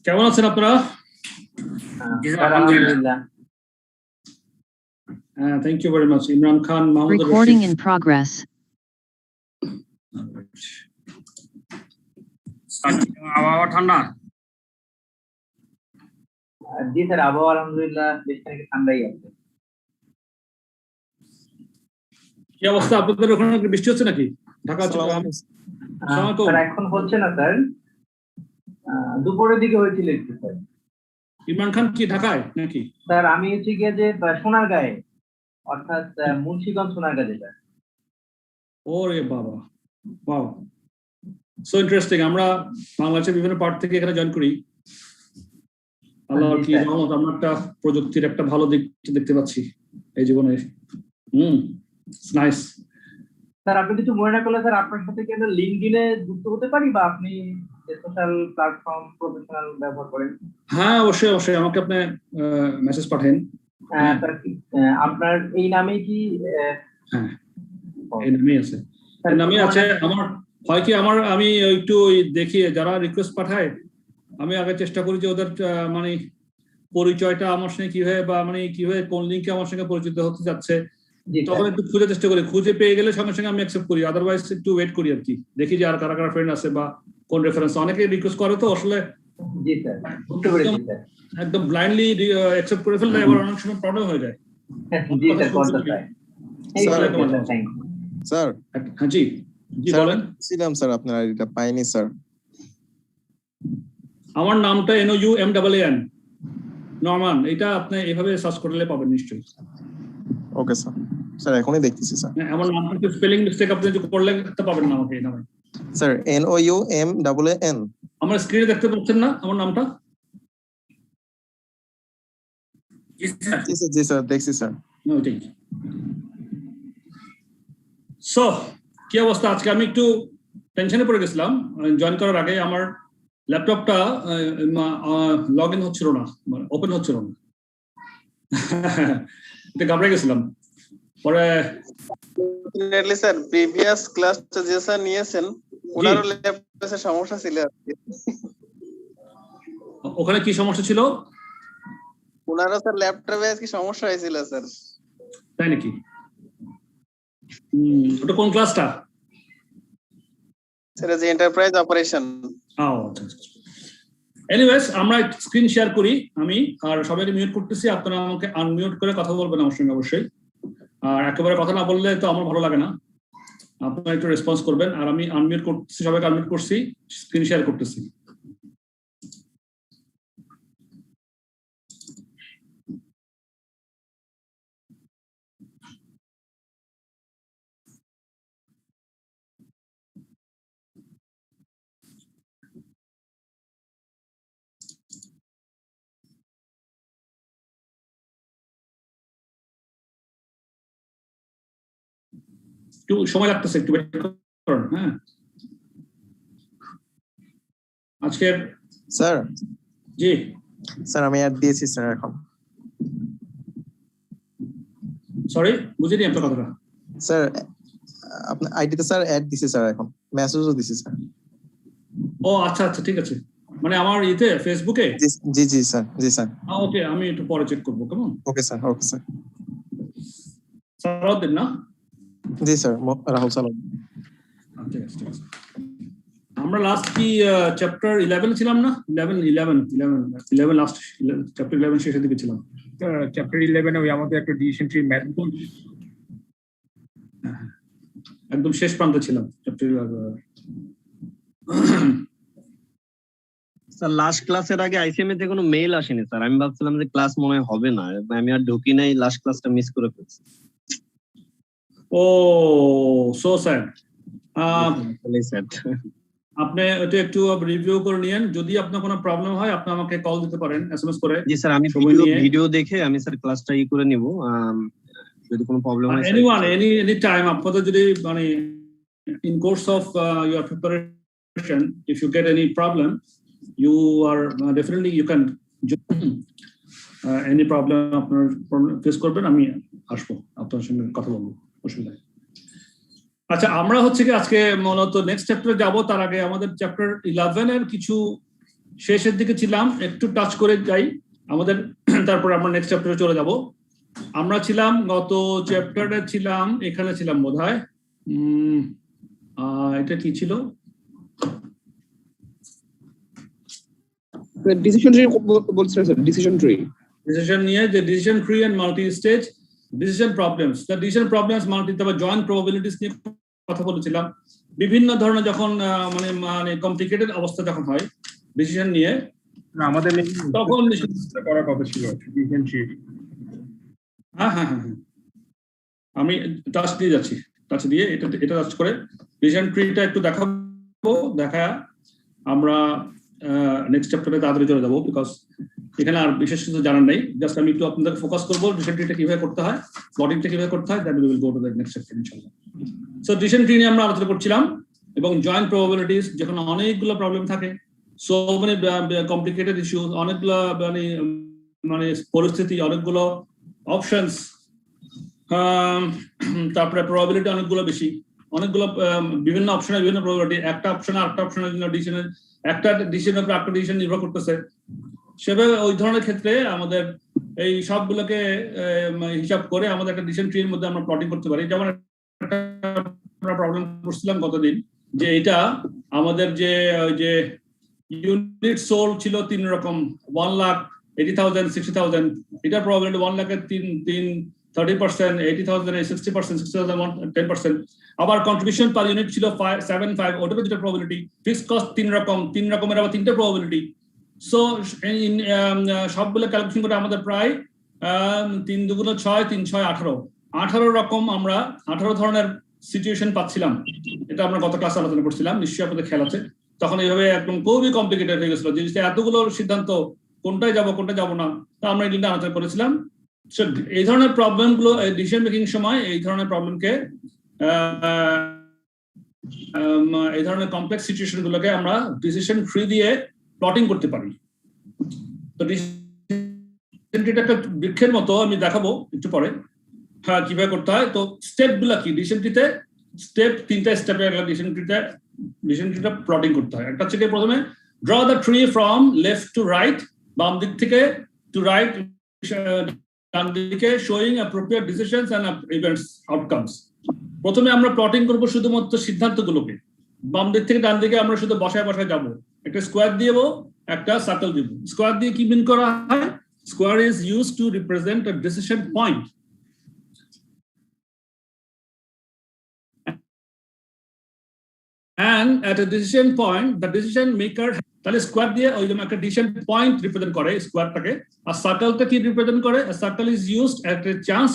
কেমন আছেন আপনারা? আলহামদুলিল্লাহ। Thank you very much. Imran Khan, Mahmoud Recording in progress. আবহাওয়া ঠান্ডা? জি স্যার, আবহাওয়া আলহামদুলিল্লাহ বেশ খানিকটা ঠান্ডাই আছে। কি অবস্থা আপনাদের ওখানে? বৃষ্টি হচ্ছে নাকি? ঢাকা স্যার এখন হচ্ছে না স্যার, দুপুরের দিকে হয়েছিল একটু স্যার। ইমরান খান কি ঢাকায় নাকি? স্যার আমি হচ্ছে গিয়ে যে সোনারগাঁয়ে, অর্থাৎ মুন্সিগঞ্জ সোনারগাঁ যেটা। ওরে বাবা, ওয়াও, সো ইন্টারেস্টিং। আমরা বাংলাদেশের বিভিন্ন পার্ট থেকে এখানে জয়েন করি। আল্লাহর কি রহমত, আমরা একটা প্রযুক্তির একটা ভালো দিক দেখতে পাচ্ছি এই জীবনে। নাইস। স্যার আপনি কিছু মনে না করলে স্যার আপনার সাথে কি আমরা লিঙ্কডইনে যুক্ত হতে পারি, বা আপনি সোশ্যাল প্ল্যাটফর্ম প্রফেশনাল ব্যবহার করেন? হ্যাঁ অবশ্যই অবশ্যই, আমাকে আপনি মেসেজ পাঠান। স্যার আপনার এই নামেই কি? হ্যাঁ এই নামেই আছে, এই নামেই আছে। আমার হয় কি, আমি একটু দেখি যারা রিকোয়েস্ট পাঠায়, আমি আগে চেষ্টা করি যে ওদের মানে পরিচয়টা আমার সঙ্গে কিভাবে, বা মানে কিভাবে কোন লিঙ্কে আমার সঙ্গে পরিচিত হতে যাচ্ছে, তখন একটু খুঁজে চেষ্টা করি। খুঁজে পেয়ে গেলে সঙ্গে সঙ্গে আমি অ্যাকসেপ্ট করি, আদারওয়াইজ একটু ওয়েট করি আর কি, দেখি যে আর কারা কারা ফ্রেন্ড আছে বা কোন রেফারেন্স। অনেকে রিকোয়েস্ট করে তো আসলে একদম ব্লাইন্ডলি অ্যাকসেপ্ট করে ফেললে এবার অনেক সময় প্রবলেম হয়ে যায়। স্যার হ্যাঁ জি জি বলেন। ছিলাম স্যার, আপনার আইডিটা পাইনি স্যার। আমার নামটা NOUMAAN, নরমান। এটা আপনি এভাবে সার্চ করলে পাবেন নিশ্চয়ই। ওকে স্যার, স্যার এখনই দেখতেছি স্যার। আমার নামটা কি স্পেলিং মিস্টেক আপনি যদি করলে তো পাবেন না আমাকে এই নামে। Sir NOUMAAN। আমার স্ক্রিনে দেখতে পাচ্ছেন না আমার নামটা? জি স্যার দেখছি স্যার। ওইটাই। সো কি অবস্থা আজকে? আমি একটু টেনশনে পড়ে গেছিলাম জয়েন করার আগে। আমার ল্যাপটপটা লগ ইন হচ্ছিল না, ওপেন হচ্ছিল না। এটা ঘাবড়ে গেছিলাম। পরে স্যার প্রিভিয়াস ক্লাসটা যে স্যার নিয়েছেন ওনারও ল্যাপটপে সমস্যা ছিল। ওখানে কি সমস্যা ছিল? ওনারও স্যার ল্যাপটপে কি সমস্যা হয়েছিল স্যার। তাই নাকি? ওটা কোন ক্লাসটা? স্যার যে এন্টারপ্রাইজ অপারেশন। এনিওয়েজ আমরা স্ক্রিন শেয়ার করি আমি, আর সবাইকে মিউট করতেছি। আপনারা আমাকে আনমিউট করে কথা বলবেন আমার সঙ্গে অবশ্যই। আর একেবারে কথা না বললে তো আমার ভালো লাগে না, আপনারা একটু রেসপন্স করবেন। আর আমি আনমিউট করতেছি, সবাইকে আনমিউট করছি, স্ক্রিন শেয়ার করতেছি। একটু সময় লাগতেছে, একটু ওয়েট করুন। হ্যাঁ আজকে স্যার। জি স্যার আমি অ্যাড দিয়েছি স্যার এখন। সরি বুঝিনি আপনার কথাটা। স্যার আপনার আইডিতে স্যার অ্যাড দিছি স্যার, এখন মেসেজও দিছি স্যার। ও আচ্ছা আচ্ছা ঠিক আছে, মানে আমার ইতে ফেসবুকে? জি জি স্যার, জি স্যার। ওকে আমি একটু পরে চেক করবো, কেমন? Okay sir, okay sir. Salauddin না? জি স্যার, রাহুল সালাম। ঠিক আছে ঠিক আছে। আমরা লাস্ট কি চ্যাপ্টার 11 ছিলাম না? 11 লাস্ট চ্যাপ্টার 11 শেষের দিকে ছিলাম। চ্যাপ্টার 11 ওই আমাদের একটা ডিসিশন ট্রি ম্যাথ একদম শেষ প্রান্তে ছিলাম চ্যাপ্টার 11। স্যার লাস্ট ক্লাসের আগে আইসিএমএ তে কোনো মেইল আসেনি স্যার। আমি ভাবছিলাম যে ক্লাস মনে হবে না, আমি আর ঢুকি নাই, লাস্ট ক্লাসটা মিস করে ফেলছি। ও সো স্যাড। আপনি এটা একটু রিভিউ করে নিয়েন, যদি আপনার কোনো প্রবলেম হয় আপনি আমাকে কল দিতে পারেন, এসএমএস করে। জি স্যার, আমি ভিডিও দেখে আমি স্যার ক্লাসটা করে নিব। যদি কোনো প্রবলেম হয় এনিওয়ান এনি টাইম আপনাদের যদি মানে in course of your preparation if you get any problem you are definitely you can any problem আপনার ফেস করবেন, আমি আসবো আপনার সঙ্গে কথা বলবো, অসুবিধা নেই। আচ্ছা আমরা হচ্ছে কি আজকে মূলত নেক্সট চ্যাপ্টারে যাব, তার আগে আমাদের চ্যাপ্টার 11 এর কিছু শেষের দিকে ছিলাম, একটু টাচ করে যাই আমাদের, তারপর আমরা নেক্সট চ্যাপ্টারে চলে যাব। আমরা ছিলাম গত চ্যাপ্টারে ছিলাম, এখানে ছিলাম বোধহয়, এটা কি ছিল, ডিসিশন ট্রি বলছেন স্যার, ডিসিশন ট্রি, ডিসিশন নিয়ে, যে decision tree and multi stage decision problems, the decision problems multi, তারপর জয়েন্ট প্রবাবিলিটিস নিয়ে কথা বলেছিলাম। বিভিন্ন ধরনের যখন মানে কমপ্লিকেটেড অবস্থা যখন হয় ডিসিশন নিয়ে, আমাদের তখন করার কথা ছিল ডিসিশন ট্রি। হ্যাঁ, আমি টাচ দিয়ে যাচ্ছি, টাচ দিয়ে এটা টাচ করে ডিসিশন ট্রিটা একটু দেখাবো, দেখা আমরা নেক্সট চ্যাপ্টারে তাড়াতাড়ি চলে যাবো, বিকজ এখানে আর বিশেষ কিছু জানার নেই। জাস্ট আমি একটু আপনাদের ফোকাস করবো ডিসিশন ট্রিটা কিভাবে করতে হয়, প্লটিংটা কিভাবে করতে হয়, that we will go to the next chapter ইনশাআল্লাহ। সো ডিসিশন ট্রি নিয়ে আমরা আলোচনা করছিলাম, এবং জয়েন্ট প্রবাবিলিটিস, যখন অনেকগুলো প্রবলেম থাকে, সো মেনি কমপ্লিকেটেড ইস্যুস, অনেকগুলো মানে পরিস্থিতি, অনেকগুলো অপশনস, তারপরে প্রবাবিলিটি অনেকগুলো বেশি, অনেকগুলো বিভিন্ন অপশনে বিভিন্ন প্রবাবিলিটি, একটা অপশন আর একটা অপশনের জন্য ডিসিশনের, একটা ডিসিশনের উপর একটা ডিসিশন নির্ভর করতেছে। সেভাবে ওই ধরনের ক্ষেত্রে আমাদের এই সবগুলোকে হিসাব করে আমাদের একটা ডিসিশন ট্রির মধ্যে আমরা প্লটিং করতে পারি। যেমন আমরা প্রবলেম করছিলাম গতদিন, যে এটা আমাদের যে ইউনিট সোল ছিল 3 রকম, 1,80,000, 60,000, এটার প্রবাবিলিটি 1 লাখের 30%, 80,000 60%, 60,000 10%। আবার কন্ট্রিবিউশন পার ইউনিট ছিল 7.5, ওটার যেটা প্রবাবিলিটি, ফিক্সড কস্ট 3 রকমের আবার 3টে প্রবাবিলিটি। সো সবগুলো ক্যালকুলেশন করে আমাদের প্রায় 3 দুগুণ 6, 3 6 18 রকম, আমরা 18 ধরনের সিচুয়েশন পাচ্ছিলাম। এটা আমরা গত ক্লাসে আলোচনা করছিলাম, নিশ্চয়ই আপনাদের খেয়াল আছে। তখন এইভাবে একদম খুবই কমপ্লিকেটেড হয়ে গেছিল, জিনিসটা এতগুলো সিদ্ধান্ত, কোনটায় যাব কোনটা যাব না, তা আমরা এটা আলোচনা করেছিলাম। এই ধরনের প্রবলেম গুলো ডিসিশন মেকিং সময় এই ধরনের প্রবলেমকে, এই ধরনের কমপ্লেক্স সিচুয়েশন গুলোকে আমরা ডিসিশন ট্রি দিয়ে প্লটিং করতে পারি। তো ডিসিশন ট্রিটা একটা বৃক্ষের মতো, আমি দেখাবো একটু পরে হ্যাঁ কিভাবে করতে হয়। তো স্টেপ গুলা কি, ডিসিশন ট্রিতে স্টেপ 3টা স্টেপে ডিসিশন ট্রিটা প্লটিং করতে হয়। একটা হচ্ছে প্রথমে draw the tree from left to right, বাম দিক থেকে টু রাইট, ডান দিকে showing appropriate decisions and events outcomes. প্রথমে আমরা প্লটিং করব শুধুমাত্র সিদ্ধান্তগুলোকে, বাম দিক থেকে ডান দিকে আমরা শুধু বসায় যাব, একটা স্কোয়ার দিব, একটা সার্কেল দিব। স্কোয়ার দিয়ে কি মিন করা হয়? Square is used to represent a decision point, and at a decision point the decision maker, তাহলে স্কোয়ার দিয়ে ওই জন্য একটা ডিসিশন পয়েন্ট রিপ্রেজেন্ট করে স্কোয়ারটাকে। আর সার্কেলটা কি রিপ্রেজেন্ট করে? Circle is used at a chance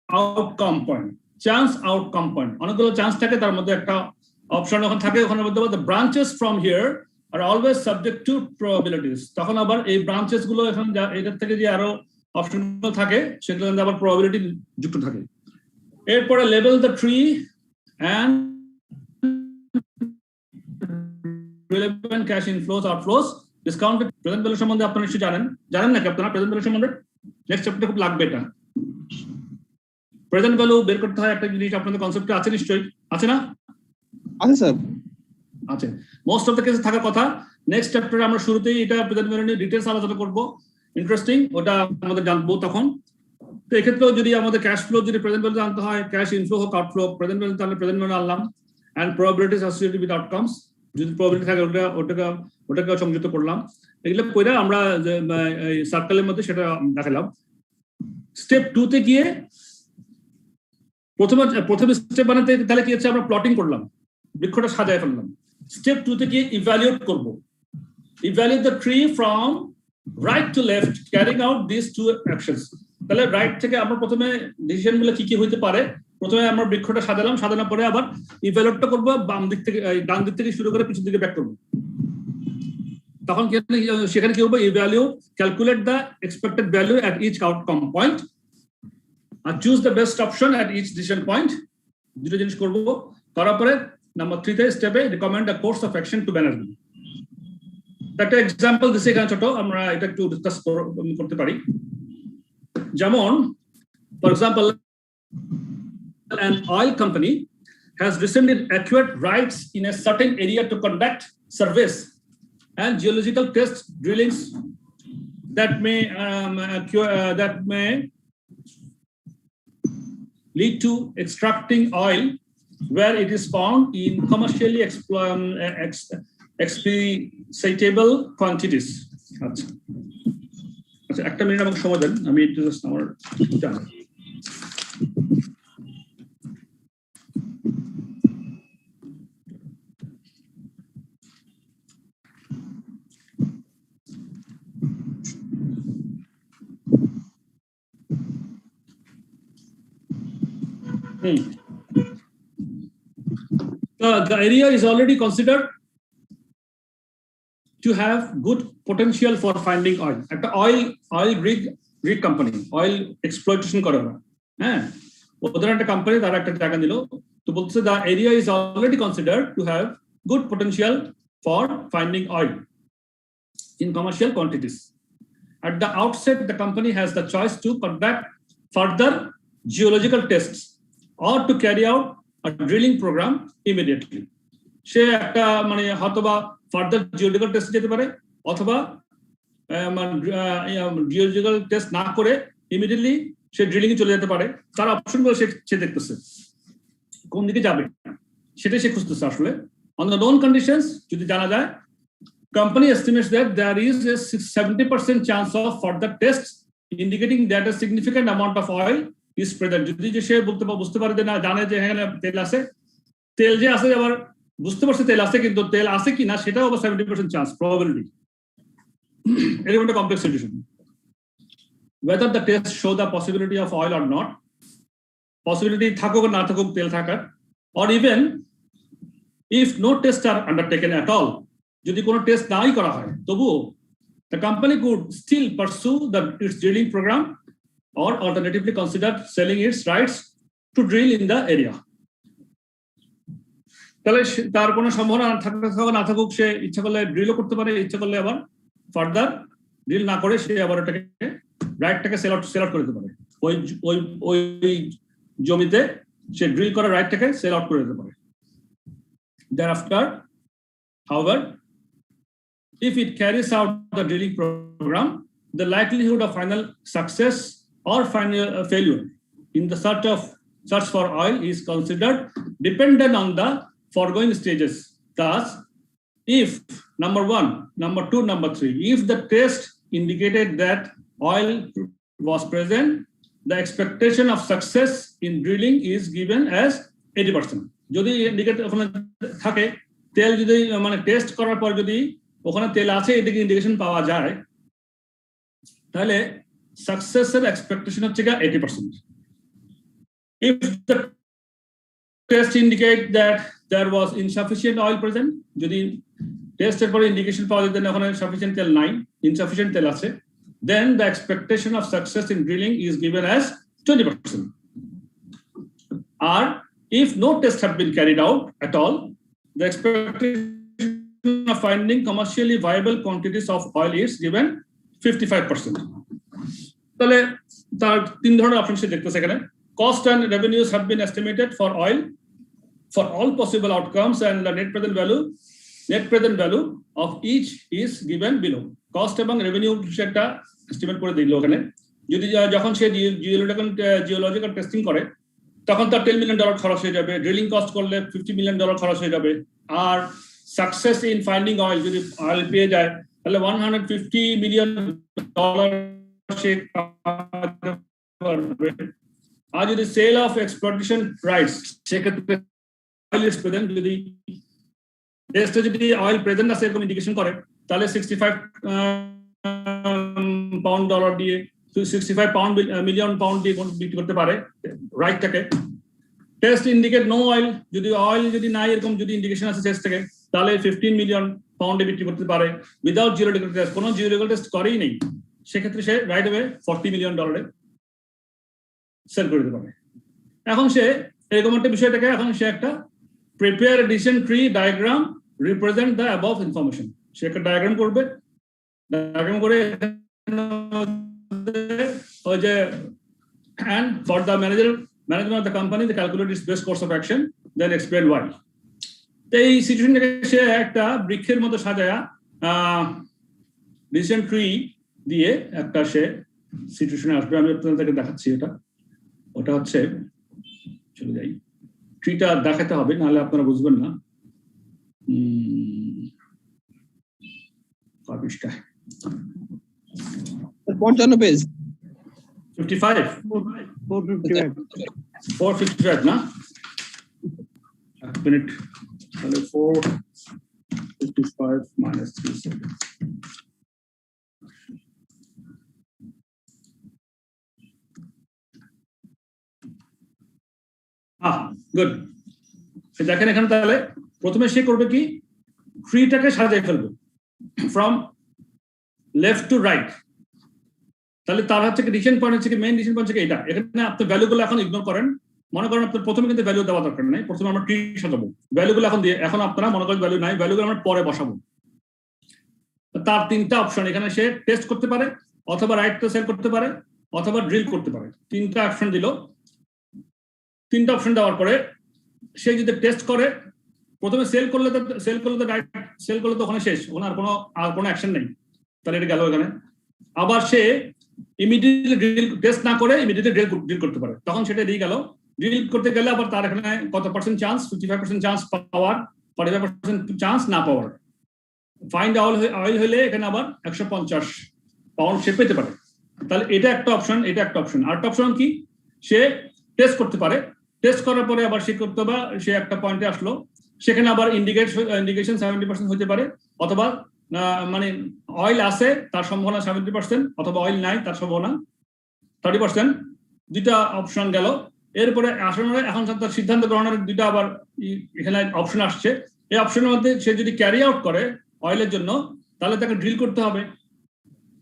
outcome point. Chance outcome point, অনেকগুলো চান্স থাকে, তার মধ্যে একটা অপশন ওখানে থাকে, ওখানে বলতে পারে the branches from here are always subject to probabilities। তখন আবার এই ব্রাঞ্চেস গুলো এখানে এটার থেকে যে আরো অপশন থাকে সেগুলো আবার প্রবাবিলিটি যুক্ত থাকে। এরপরে label the tree and relevant cash inflows outflows, discounted present value সম্বন্ধে আপনারা নিশ্চয়ই জানেন নাকি আপনারা প্রেজেন্ট ভ্যালু সম্বন্ধে? নেক্সট চ্যাপ্টারে খুব লাগবে এটা। প্রেজেন্ট ভ্যালু বের করতে হয় একটা জিনিস, আপনাদের কনসেপ্টে আছে নিশ্চয়ই, আছে না? আছে স্যার, আছে, মোস্ট অফ দ্য কেসে থাকার কথা। নেক্সট চ্যাপ্টারে আমরা শুরুতেই এটা প্রেজেন্ট ভ্যালু নিয়ে ডিটেইলস আলোচনা করব, ইন্টারেস্টিং, ওটা আমাদের জানবো তখন। তো এক্ষেত্রেও যদি আমাদের ক্যাশ ফ্লো যদি প্রেজেন্ট ভ্যালু জানতে হয়, ক্যাশ ইনফ্লো হোক আউটফ্লো, প্রেজেন্ট ভ্যালু তাহলে প্রেজেন্ট ভ্যালু আনলাম, and probabilities associated with outcomes, যদি প্রবাবিলিটি থাকে ওটাকে সংযুক্ত করলাম। এগুলো কইরা আমরা এই সার্কেলের মধ্যে সেটা দেখালাম। স্টেপ 2 তে গিয়ে প্রথমে স্টেপ বানাতে তাহলে কি হচ্ছে, আমরা প্লটিং করলাম, বৃক্ষটা সাজায় ফেললাম। স্টেপ 2 তে গিয়ে ইভ্যালুয়েট করব, evaluate the tree from right to left carrying out this to actions. তাহলে রাইট থেকে আমরা প্রথমে ডিসিশন গুলো কি হইতে পারে, প্রথমে আমরা বৃক্ষটা সাজানোর পরে আবার ইভ্যালুয়েটটা করবো, বাম দিক থেকে ডান দিক থেকে শুরু করে পিছন দিকে ব্যাক করবো। তখন সেখানে কি হবে, evaluate, calculate the expected value at each outcome point আর choose the best option at each decision point. দুটো জিনিস করবো, করার পরে নাম্বার 3 তে স্টেপে recommend a course of action to management. একটা এক্সাম্পল দিচ্ছি এখানে ছোট, আমরা এটা একটু ডিসকাস করতে পারি। যেমন for example, an oil company has recently acquired rights in a certain area to conduct surveys and geological test drillings that may lead to extracting oil where it is found in commercially exploitable quantities. আচ্ছা একটা minute আমাকে সময় দেন, আমি একটু just আমার the area is already considered to have good potential for finding oil. একটা oil rig company, oil exploitation করে ওরা, হ্যাঁ, ওদের একটা কোম্পানি তারা একটা জায়গা দিল, তো বলছে the area is already considered to have good potential for finding oil in commercial quantities. At the outset, the company has the choice to conduct further geological tests or to carry out a drilling program immediately. সে একটা মানে হয়তোবা further geological test যেতে পারে, অথবা geological test না করে immediately সে drilling এ চলে যেতে পারে। তার অপশনগুলো সে দেখতেছে কোন দিকে যাবে, সেটাই সে খুঁজতেছে আসলে। অন দ্য নোন কন্ডিশনস যদি জানা যায়, company estimates that there is a 70% chance of further tests indicating that a significant amount of oil is present. যদি যে সে বুঝতে পারে যে না, জানে যে এখানে তেল আছে, তেল যে আছে আবার বুঝতে পারছে তেল আছে, কিন্তু তেল আছে কিনা সেটাও আবার 70% চান্স প্রবাবিলিটি। এরকম একটা complex situation. whether the tests show the possibility of oil or not, possibility থাকুক না থাকুক তেল থাকার, or even if no tests are undertaken at all, যদি কোনো টেস্ট নাই করা হয় তবুও the company could still pursue its drilling program or alternatively consider selling its rights to drill in the area. তাহলে তার কোনো সম্ভাবনা না থাকুক, সে ইচ্ছা করলে ড্রিলও করতে পারে, ইচ্ছা করলে আবার ফার্দার ড্রিল না করে সে আবার ওটাকে রাইটটাকে সেল আউট করে দিতে পারে। ওই জমিতে সে ড্রিল করার রাইটটাকে সেল আউট করে দিতে পারে। Thereafter, however, if it carries out the drilling program, the likelihood of final success or final failure in the search for oil is considered dependent on the foregoing stages. Thus, if number 1, number 2, number 3, if the test indicated that oil was present, the expectation of success in drilling is given as 80%. যদি indicate ওখানে থাকে, তেল যদি মানে test করার পর যদি ওখানে তেল আছে এদিকে ইন্ডিকেশন পাওয়া যায়, তাহলে সাকসেসের এক্সপেকটেশন হচ্ছে 80%. If the test indicate that there was insufficient oil present, যদি টেস্টের পরে ইন্ডিকেশন পাওয়া যায় যে ওখানে সাফিসিয়েন্ট তেল নাই, ইনসাফিসিয়েন্ট তেল আছে, then the expectation of success in drilling is given as 20%. Or if no tests have been carried out at all, the expectation of finding commercially viable quantities of oil is given 55%. তাহলে তার তিন ধরনের option সে দেখতেছে এখানে। Cost and revenues have been estimated for oil for all possible outcomes, and the net present value of each is given below. Cost এবং revenue সেটা estimate করে দিল ওখানে। যদি যখন সে জিওলজিক্যাল টেস্টিং করে তখন তার $10 million খরচ হয়ে যাবে, ড্রিলিং কস্ট করলে $50 million খরচ হয়ে যাবে, আর সাকসেস ইন ফাইন্ডিং অয়েল যদি অয়েল পেয়ে যায় তাহলে $150 million সে পাবে। আর যদি সেল অফ এক্সপ্লয়টেশন রাইটস, সেক্ষেত্রে অয়েল ইজ প্রেজেন্ট, যদি টেস্টে যদি অয়েল প্রেজেন্ট আছে এরকম ইন্ডিকেশন করে, তাহলে $65 million দিয়ে বিক্রি করতে পারে রাইটটাকে। টেস্ট ইন্ডিকেট নো অয়েল, যদি অয়েল যদি নাই এরকম যদি ইন্ডিকেশন আছে টেস্ট থেকে, তাহলে $15 million বিক্রি করতে পারে উইদাউট জিওলজিক্যাল টেস্ট, কোনো জিওলজিক্যাল টেস্ট করেই নেই, সেক্ষেত্রে সে রাইট হবে $40 million সেল করে দিতে পারে। এখন সে এরকম একটা বিষয়টাকে এখন সে একটা prepare decision tree diagram represent the above information, সে একটা ডায়াগ্রাম করবে, ডায়াগ্রাম করে ওই যে and for the management of the company they calculate its best course of action, then explain why. এই সিচুয়েশনটাকে সে একটা বৃক্ষের মতো সাজায়া ডিসিশন ট্রি দিয়ে একটা সে সিচুয়েশনে আসবে। আমি আপনাদেরকে দেখাচ্ছি এটা। ওটা হচ্ছে, চলে যাই, ট্রিটা দেখাতে হবে, নাহলে আপনারা বুঝবেন না। পৃষ্ঠায় 55 পেজ 55 455 না, এক মিনিট, তাহলে 455 minus 37 গুড। দেখেন এখানে তাহলে প্রথমে সে করবে কি, ট্রিটাকে সাজিয়ে ফেলবে ফ্রম লেফট টু রাইট। তাহলে তার হচ্ছে কি ডিসিশন পয়েন্ট হচ্ছে কি, মেইন ডিসিশন পয়েন্ট হচ্ছে এটা। এখানে আপনি ভ্যালুগুলো এখন ইগনোর করেন। মনে করেন আপনার প্রথমে কিন্তু ভ্যালু দেওয়া দরকার নাই, প্রথমে আমরা ট্রি সাজাবো। ভ্যালুগুলো এখন দিয়ে, এখন আপনারা মনে করেন ভ্যালু নাই, ভ্যালুগুলো আমরা পরে বসাবো। তার তিনটা অপশন এখানে সে টেস্ট করতে পারে, অথবা রাইটটা সেল করতে পারে, অথবা ড্রিল করতে পারে। তিনটা অপশন দিল। তিনটা অপশন দেওয়ার পরে সে যদি টেস্ট করে, প্রথমে সেল করলে তো রাইট সেল করলে তো ওখানে শেষ, ওখানে আর কোনো অ্যাকশন নেই। তাহলে এটা গেল এখানে। আবার সে ইমিডিয়েটলি ড্রিল টেস্ট না করে ইমিডিয়েটলি ড্রিল করতে পারে, তখন সেটা দিয়ে গেল। ড্রিল করতে গেলে আবার তার এখানে কত পার্সেন্ট চান্স, 55% চান্স পাওয়ার, 45% চান্স না পাওয়ার। ফাইন্ড অয়েল হলে এখানে আবার 150 পাউন্ড সে পেতে পারে। তাহলে এটা একটা অপশন, এটা একটা অপশন। আর একটা অপশন কি, সে টেস্ট করতে পারে। টেস্ট করার পরে আবার সে করতে হবে, সে একটা পয়েন্টে আসলো, সেখানে আবার ইন্ডিকেশন 70% হতে পারে, অথবা মানে অয়েল আছে তার সম্ভাবনা 70%, অথবা অয়েল নাই তার সম্ভাবনা 30%। দুইটা অপশন গেল। এরপরে আসলে এখন তার সিদ্ধান্ত গ্রহণের দুইটা আবার এখানে অপশন আসছে। এই অপশনের মধ্যে সে যদি ক্যারি আউট করে অয়েলের জন্য, তাহলে তাকে ড্রিল করতে হবে।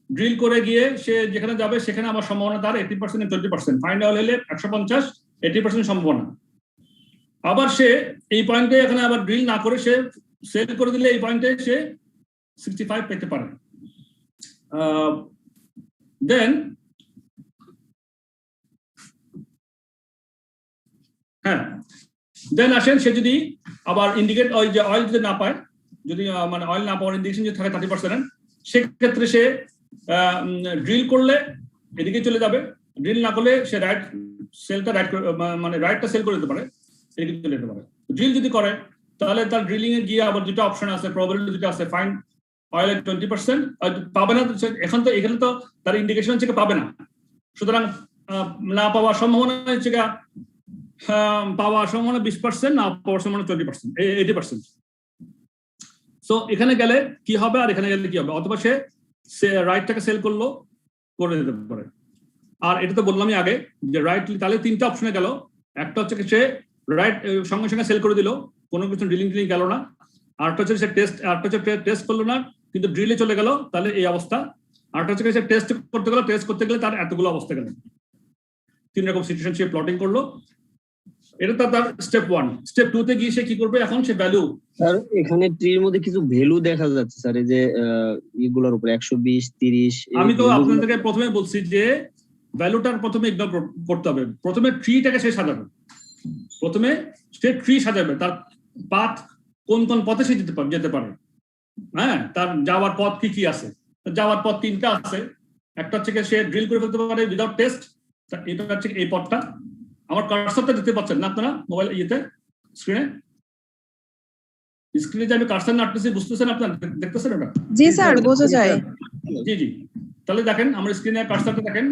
ড্রিল করে গিয়ে সে যেখানে যাবে সেখানে আবার সম্ভাবনা তার 80% 20%। ফাইন্ড অয়েল হলে 150, 80% সম্ভাবনা। আবার সে এই পয়েন্টে এখানে আবার ড্রিল না করে সে সেল করে দিলে এই পয়েন্টে সে 65 পেতে পারে। দেন আসেন, সে যদি আবার ইন্ডিকেট অয়েল যদি না পায়, যদি মানে অয়েল না পাওয়ার ইন্ডিকেশন যদি থাকে 30%, সেক্ষেত্রে সে ড্রিল করলে এদিকে চলে যাবে। ড্রিল না করলে সে রাইটটা সেল করে দিতে পারে, এদিকে চলে যেতে পারে। ড্রিল যদি করে তাহলে তার ড্রিলিং এ গিয়ে আবার দুটো অপশন আছে, প্রবাবিলিটি দুটো আছে। ফাইন্ড অয়েল 20% পাবে না, এখানে তো তার ইন্ডিকেশন হচ্ছে পাবে না। সুতরাং না পাওয়ার সম্ভাবনা হচ্ছে পাওয়ার সম্ভাবনা 20%, না পাওয়ার সম্ভাবনা 20%, 80%। সো এখানে গেলে কি হবে আর এখানে গেলে কি হবে, অথবা সে রাইটটাকে সেল করে দিতে পারে। আর এটা তো বললামই আগে যে রাইট, তাহলে তিনটা অপশনে গেল। একটা হচ্ছে সে রাইট সঙ্গে সঙ্গে সেল করে দিল, কোনো কিছু ড্রিলিং গেল না। আরেকটা হচ্ছে সে টেস্ট করলো না কিন্তু ড্রিলে চলে গেল, তাহলে এই অবস্থা। আরেকটা হচ্ছে সে টেস্ট করতে গেলে তার এতগুলো অবস্থা গেল। তিন রকম সিচুয়েশন সে প্লটিং করলো। এটা তার স্টেপ 1। স্টেপ 2 তে গিয়ে সে কি করবে, এখন সে ভ্যালু। স্যার এখানে ট্রির মধ্যে কিছু ভ্যালু দেখা যাচ্ছে স্যার, এই যে এগুলোর উপরে 120, 30। আমি তো আপনাদেরকে প্রথমে বলছি যে ভ্যালুটার প্রথমে ইগনোর করতে হবে। প্রথমে ট্রিটাকে সে সাজাবে, প্রথমে সে ট্রি সাজাবে, তার পাথ কোন কোন পথে সে যেতে পারে। তার যাওয়ার পথ কি আছে। যাওয়ার পথ 3টা আছে। একটা হচ্ছে সে ড্রিল করে ফেলতে পারে উইদাউট টেস্ট, এটা হচ্ছে এই পথটা। আমার কার্সারটা দেখতে পাচ্ছেন না আপনারা মোবাইল স্ক্রিনে যে আমি কার্সার নাটতেছি, বুঝতেছেন আপনারা, দেখতেছেন ওটা? জি স্যার, বোঝা যায়। জি। তাহলে দেখেন আমার স্ক্রিনে কার্সারটা দেখেন।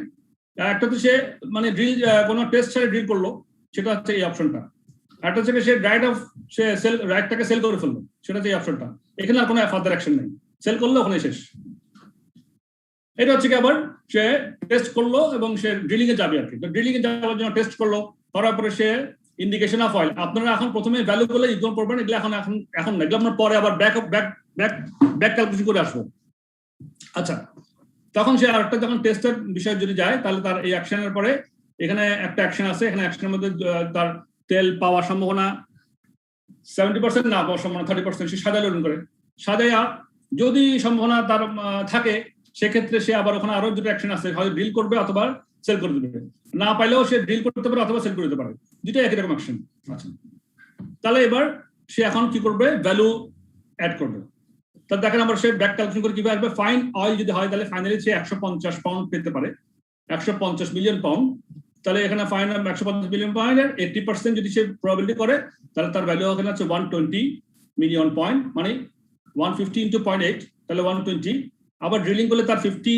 একটা তো সে মানে ড্রিল কোনো টেস্ট ছাড়া ড্রিল করলো, সেটা হচ্ছে এই অপশনটা। একটা হচ্ছে সে রাইটটাকে সেল করে ফেললো, সেটা হচ্ছে এই অপশনটা। এখানে আর কোনো ফার্দার অ্যাকশন নেই, সেল করলো ওখানে শেষ। এটা হচ্ছে কি আবার সে টেস্ট করলো এবং সে ড্রিলিং এ যাবে আর কি। ড্রিলিং এ যাওয়ার জন্য টেস্ট করলো, করার পরে সে ইন্ডিকেশন অফ অয়েল। আপনারা এখন প্রথমে ভ্যালু গুলো ইগনোর করবেন, এগুলো এখন না, এগুলো আপনার পরে আবার ব্যাক ক্যালকুলেশন করে আসবো। আচ্ছা, তখন সে আরেকটা যখন টেস্টের বিষয় যদি যায়, তাহলে তার এই অ্যাকশনের পরে এখানে একটা অ্যাকশন আছে। এখানে অ্যাকশনের মধ্যে তার তেল পাওয়ার সম্ভাবনা 70%, না পাওয়ার সম্ভাবনা 30%। সে সাজায় লোডিং করে, সাজাইয়া যদি সম্ভাবনা তার থাকে, সেক্ষেত্রে সে আবার ওখানে আরো দুটো অ্যাকশন আছে, হয় ড্রিল করবে অথবা সেল করে দেবে। না পাইলেও সে ড্রিল করতে পারে অথবা সেল করে দিতে পারে, দুটোই একই রকম অ্যাকশন। আচ্ছা, তাহলে এবার সে এখন কি করবে, ভ্যালু অ্যাড করবে। তাহলে দেখেন আমরা সে ব্যাক ক্যালকুলেশন করে কিভাবে আসবে। ফাইন অয়েল যদি হয় তাহলে ফাইনালি সে 150 পাউন্ড পেতে পারে, 150 মিলিয়ন পাউন্ড। তাহলে এখানে ফাইন 150 মিলিয়ন পাউন্ডের 80% যদি সে প্রবাবিলিটি করে তাহলে তার ভ্যালু এখানে হচ্ছে 120 মিলিয়ন পয়েন্ট, মানে 150 ইন্টু 0.8 তাহলে 120। আবার ড্রিলিং করলে তার 50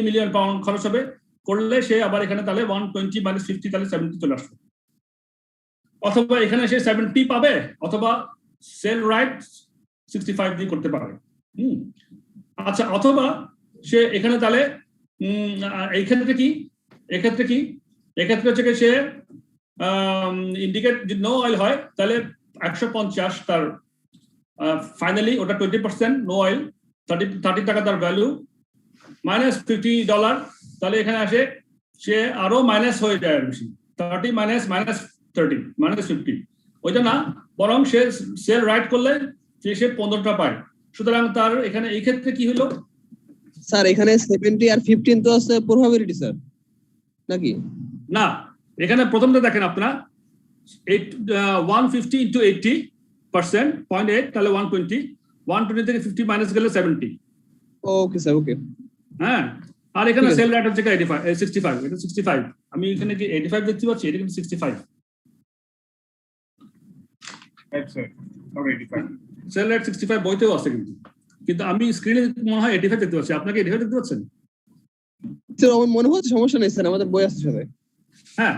মিলিয়ন পাউন্ড খরচ হবে, করলে সে আবার এখানে তাহলে 120 মাইনাস 50 তাহলে 70 চলে আসবে। অথবা এখানে সে 70 পাবে, অথবা সেল রাইট 65 দিয়ে করতে পারে। আচ্ছা, অথবা সে এখানে তাহলে এই ক্ষেত্রে কি এক্ষেত্রে হচ্ছে সে ইন্ডিকেট যদি নো অয়েল হয় তাহলে 150 তার ফাইনালি ওটা 20% নো অয়েল, 30 টাকা তার ভ্যালু, মাইনাস $50, তাহলে এখানে আসে সে আরো মাইনাস হয়ে যায় বেশি, 30 মাইনাস 30 মাইনাস 50, ওইটা না, বরং সে সেল রাইট করলে সে 15টা পায়। সুতরাং তার এখানে এই ক্ষেত্রে কি হলো স্যার? এখানে 70 আর 15 তো আছে প্রবাবিলিটি স্যার, নাকি? না, এখানে প্রথমটা দেখেন আপনারা 150 ইন্টু 80%, 0.8 তাহলে 120 থেকে 50 মাইনাস গেলে 70। ওকে স্যার, ওকে। হ্যাঁ, আর এখানে সেল রেট হচ্ছে 65, এটা 65। আমি এখানে কি 85 দেখতে পাচ্ছি, এটা কিন্তু 65। সেল রেট 65 বইতেও আছে, কিন্তু আমি স্ক্রিনে মনে হয় 85 দেখতে পাচ্ছি। আপনাকে 85 দেখতে পাচ্ছেন? স্যার আমার মনে হচ্ছে সমস্যা নেই স্যার, আমাদের বই আছে সাথে। হ্যাঁ,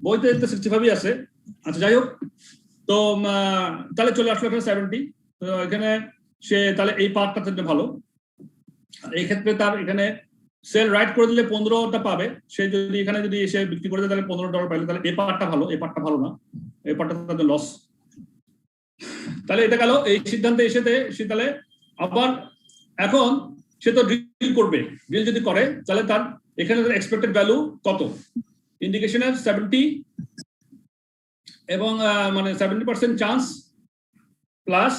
বইতে 65ই আছে। আচ্ছা, যাই হোক, তো তাহলে চলে আসলো এখানে 70। তো এখানে সে তাহলে এই পার্টটা ভালো। এই ক্ষেত্রে তার এখানে সেল রাইট করে দিলে 15টা পাবে। সে যদি এখানে যদি এসে বিক্রি করে দেয় তাহলে $15 পাইলে, তাহলে এই পার্টটা ভালো, এই পার্টটা ভালো না, এই পার্টটা তাদের লস। তাহলে এটা গেল এই সিদ্ধান্তে এসে সে তাহলে আবার এখন সে তো ড্রিল করবে। ড্রিল যদি করে তাহলে তার এখানে এক্সপেক্টেড ভ্যালু কত, ইন্ডিকেশনের 70 এবং মানে 70% চান্স প্লাস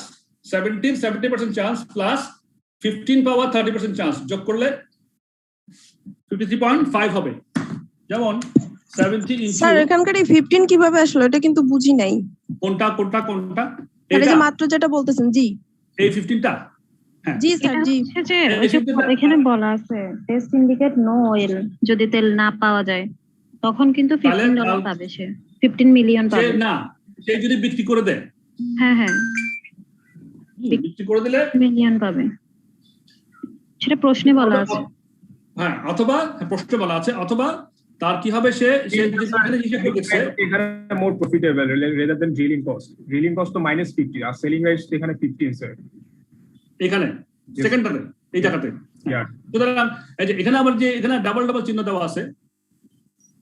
70% চান্স প্লাস 15 পাওয়ার 30% চান্স যোগ করলে 53.5 হবে। যেমন 70 স্যার এখানকার এই 15 কিভাবে আসলো এটা কিন্তু বুঝি নাই। কোনটা এটা যে মাত্র যেটা বলতেছেন, জি এই 15টা। হ্যাঁ জি স্যার, জি এখানে বলা আছে টেস্ট ইন্ডিকেট নো অয়েল, যদি তেল না পাওয়া যায় তখন কিন্তু $15 পাবে, সে 15 মিলিয়ন পাবে না। সে যদি বিক্রি করে দেয়, হ্যাঁ বিক্রি করে দিলে মিলিয়ন পাবে, সেটা প্রশ্নে বলা আছে। হ্যাঁ, অথবা প্রশ্নে বলা আছে, অথবা তার কি হবে, সে যদি এখানে হিসাব করতেছে এখানে more profitable rather than drilling cost. Drilling cost তো -50 আর সেলিং রাইস এখানে 15 স্যার, এখানে সেকেন্ডটাতে এই জায়গাতে। সুতরাং এই যে এখানে আবার যে এখানে ডাবল চিহ্ন দেওয়া আছে।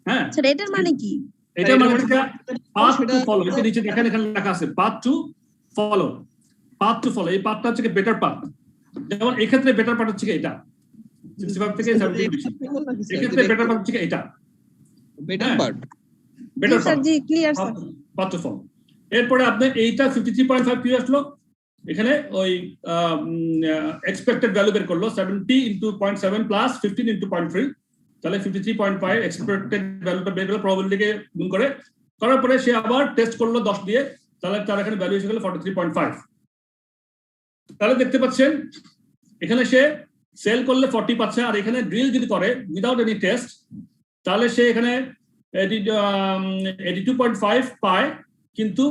হ্যাঁ স্যার এটার মানে কি? এটার মানে হচ্ছে পাথ টু ফলো। এই যে নিচে দেখেন এখানে লেখা আছে পাথ টু ফলো। এই পাথটা হচ্ছে বেটার পাথ। যেমন এই ক্ষেত্রে বেটার পাথ হচ্ছে এটা 65 থেকে 70 বেশি। এই ক্ষেত্রে বেটার পাথ হচ্ছে এটা better part. Better path, G clear sir. Path to follow. এরপরে আপনি এইটা 53.5 কি আসলো, এখানে ওই এক্সপেক্টেড ভ্যালু বের করলো 70 ইনটু 0.7 প্লাস 15 ইনটু 0.3, তাহলে 53.5 এক্সপেক্টেড ভ্যালুটা বের করে প্রবাবিলিটিকে গুণ করার পরে সে আবার টেস্ট করলো 10 দিয়ে, তাহলে তার এখানে ভ্যালু এসে গেল 43.5। তাহলে দেখতে পাচ্ছেন এখানে সে সেল করলে 40 পাচ্ছে, আর এখানে ড্রিল যদি করে উইদাউট এনি টেস্ট তাহলে সে এখানে 82.5 পায়, কিন্তু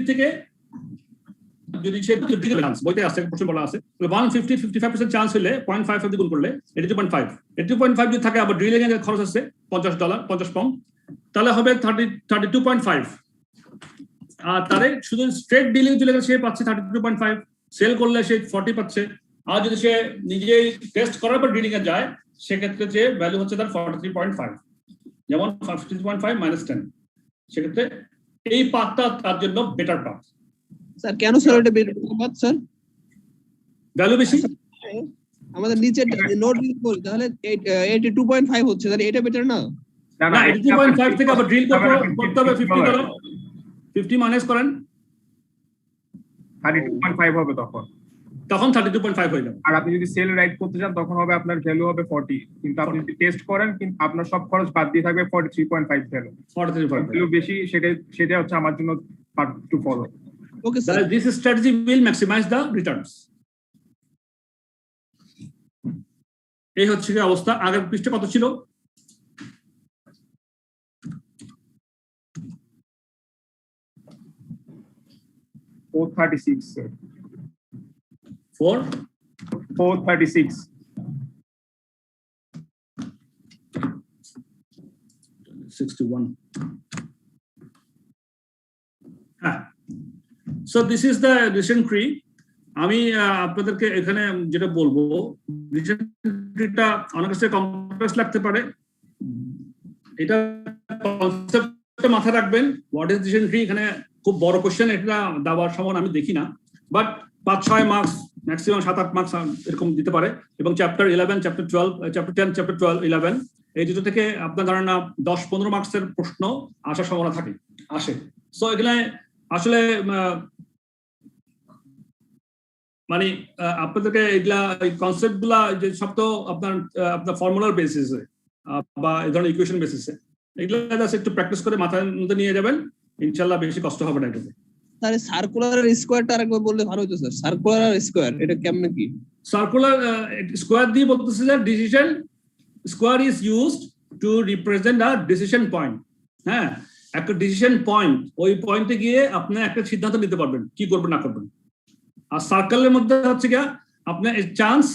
থেকে যদি সে বইতে আসছে প্রশ্ন বলা আছে 150-55% চান্স হলে 0.5 দিয়ে গুণ করলে 82.5 যদি থাকে, আবার ড্রিলিং এর খরচ আছে $50 50 পাউন্ড, তাহলে হবে 32.5। আর তারে শুধু স্ট্রেট ডিলিং চলে গেলে সে পাচ্ছে 32.5, সেল করলে সে 40 পাচ্ছে। আর যদি সে নিজেই টেস্ট করার পর ডিলিং এ যায় সেক্ষেত্রে যে ভ্যালু হচ্ছে তার 43.5, যেমন 53.5 মাইনাস 10। সেক্ষেত্রে এই পাথটা তার জন্য বেটার পাথ। স্যার কেন স্যার এটা বেটার পাথ স্যার? ভ্যালু বেশি। আমাদের নিচে নোট বল তাহলে 82.5 হচ্ছে, তাহলে এটা বেটার না? না 82.5 থেকে আবার ড্রিল করতে হবে 50 করেন, 50 মাইনাস করেন 32.5 হবে তখন। তখন 32.5 হয়ে যাবে। আর আপনি যদি সেল রাইট করতে চান তখন হবে আপনার ভ্যালু হবে 40, কিন্তু আপনি যদি টেস্ট করেন কিন্তু আপনার সব খরচ বাদ দিয়ে থাকবে 43.5 ভ্যালু। 43.5 ভ্যালু বেশি, সেটা হচ্ছে আমার জন্য part to follow. Okay sir, this strategy will maximize the returns. এই হচ্ছে কি অবস্থা। আগের পৃষ্ঠে কত ছিল? 436 sir. 436 61. So this is the decision tree. আমি আপনাদেরকে এখানে যেটা বলবো, decision tree-টা অনেক কাছে কমপ্লেক্স লাগতে পারে। এটা কনসেপ্টটা মাথায় রাখবেন, হোয়াট ইজ decision tree। এখানে খুব বড় কোশ্চেন এটা দেওয়ার সম্ভাবনা আমি দেখি না, বাট 5-6 মার্কস ম্যাক্সিমাম 7-8 মার্কস এরকম দিতে পারে। এবং চ্যাপ্টার 11, চ্যাপ্টার 12, চ্যাপ্টার 10, চ্যাপ্টার 12, 11 এই দুটো থেকে আপনার ধারণা 10-15 মার্কসের প্রশ্ন আসার সম্ভাবনা থাকে, আসে। সো এখানে আসলে মানে আপনাদেরকে এগুলা কনসেপ্ট গুলা যে সব তো আপনার ফর্মুলার বেসিসে বা এই ধরনের ইকুয়েশন বেসিসে, এগুলা জাস্ট একটু প্র্যাকটিস করে মাথার মধ্যে নিয়ে যাবেন, ইনশাআল্লাহ বেশি কষ্ট হবে না এটাতে। স্যার সার্কুলার স্কয়ারটা আরেকবার বললে ভালো হতো স্যার। সার্কুলার স্কয়ার এটা কেমনে কি? সার্কুলার স্কয়ার দিয়ে বলতেছে যে decision square is used to represent a decision point. হ্যাঁ, একটা ডিসিশন পয়েন্ট, ওই পয়েন্টে গিয়ে আপনি একটা সিদ্ধান্ত নিতে পারবেন কি করবেন না করবেন। আর সার্কেলের মধ্যে হচ্ছে গিয়া আপনার চান্স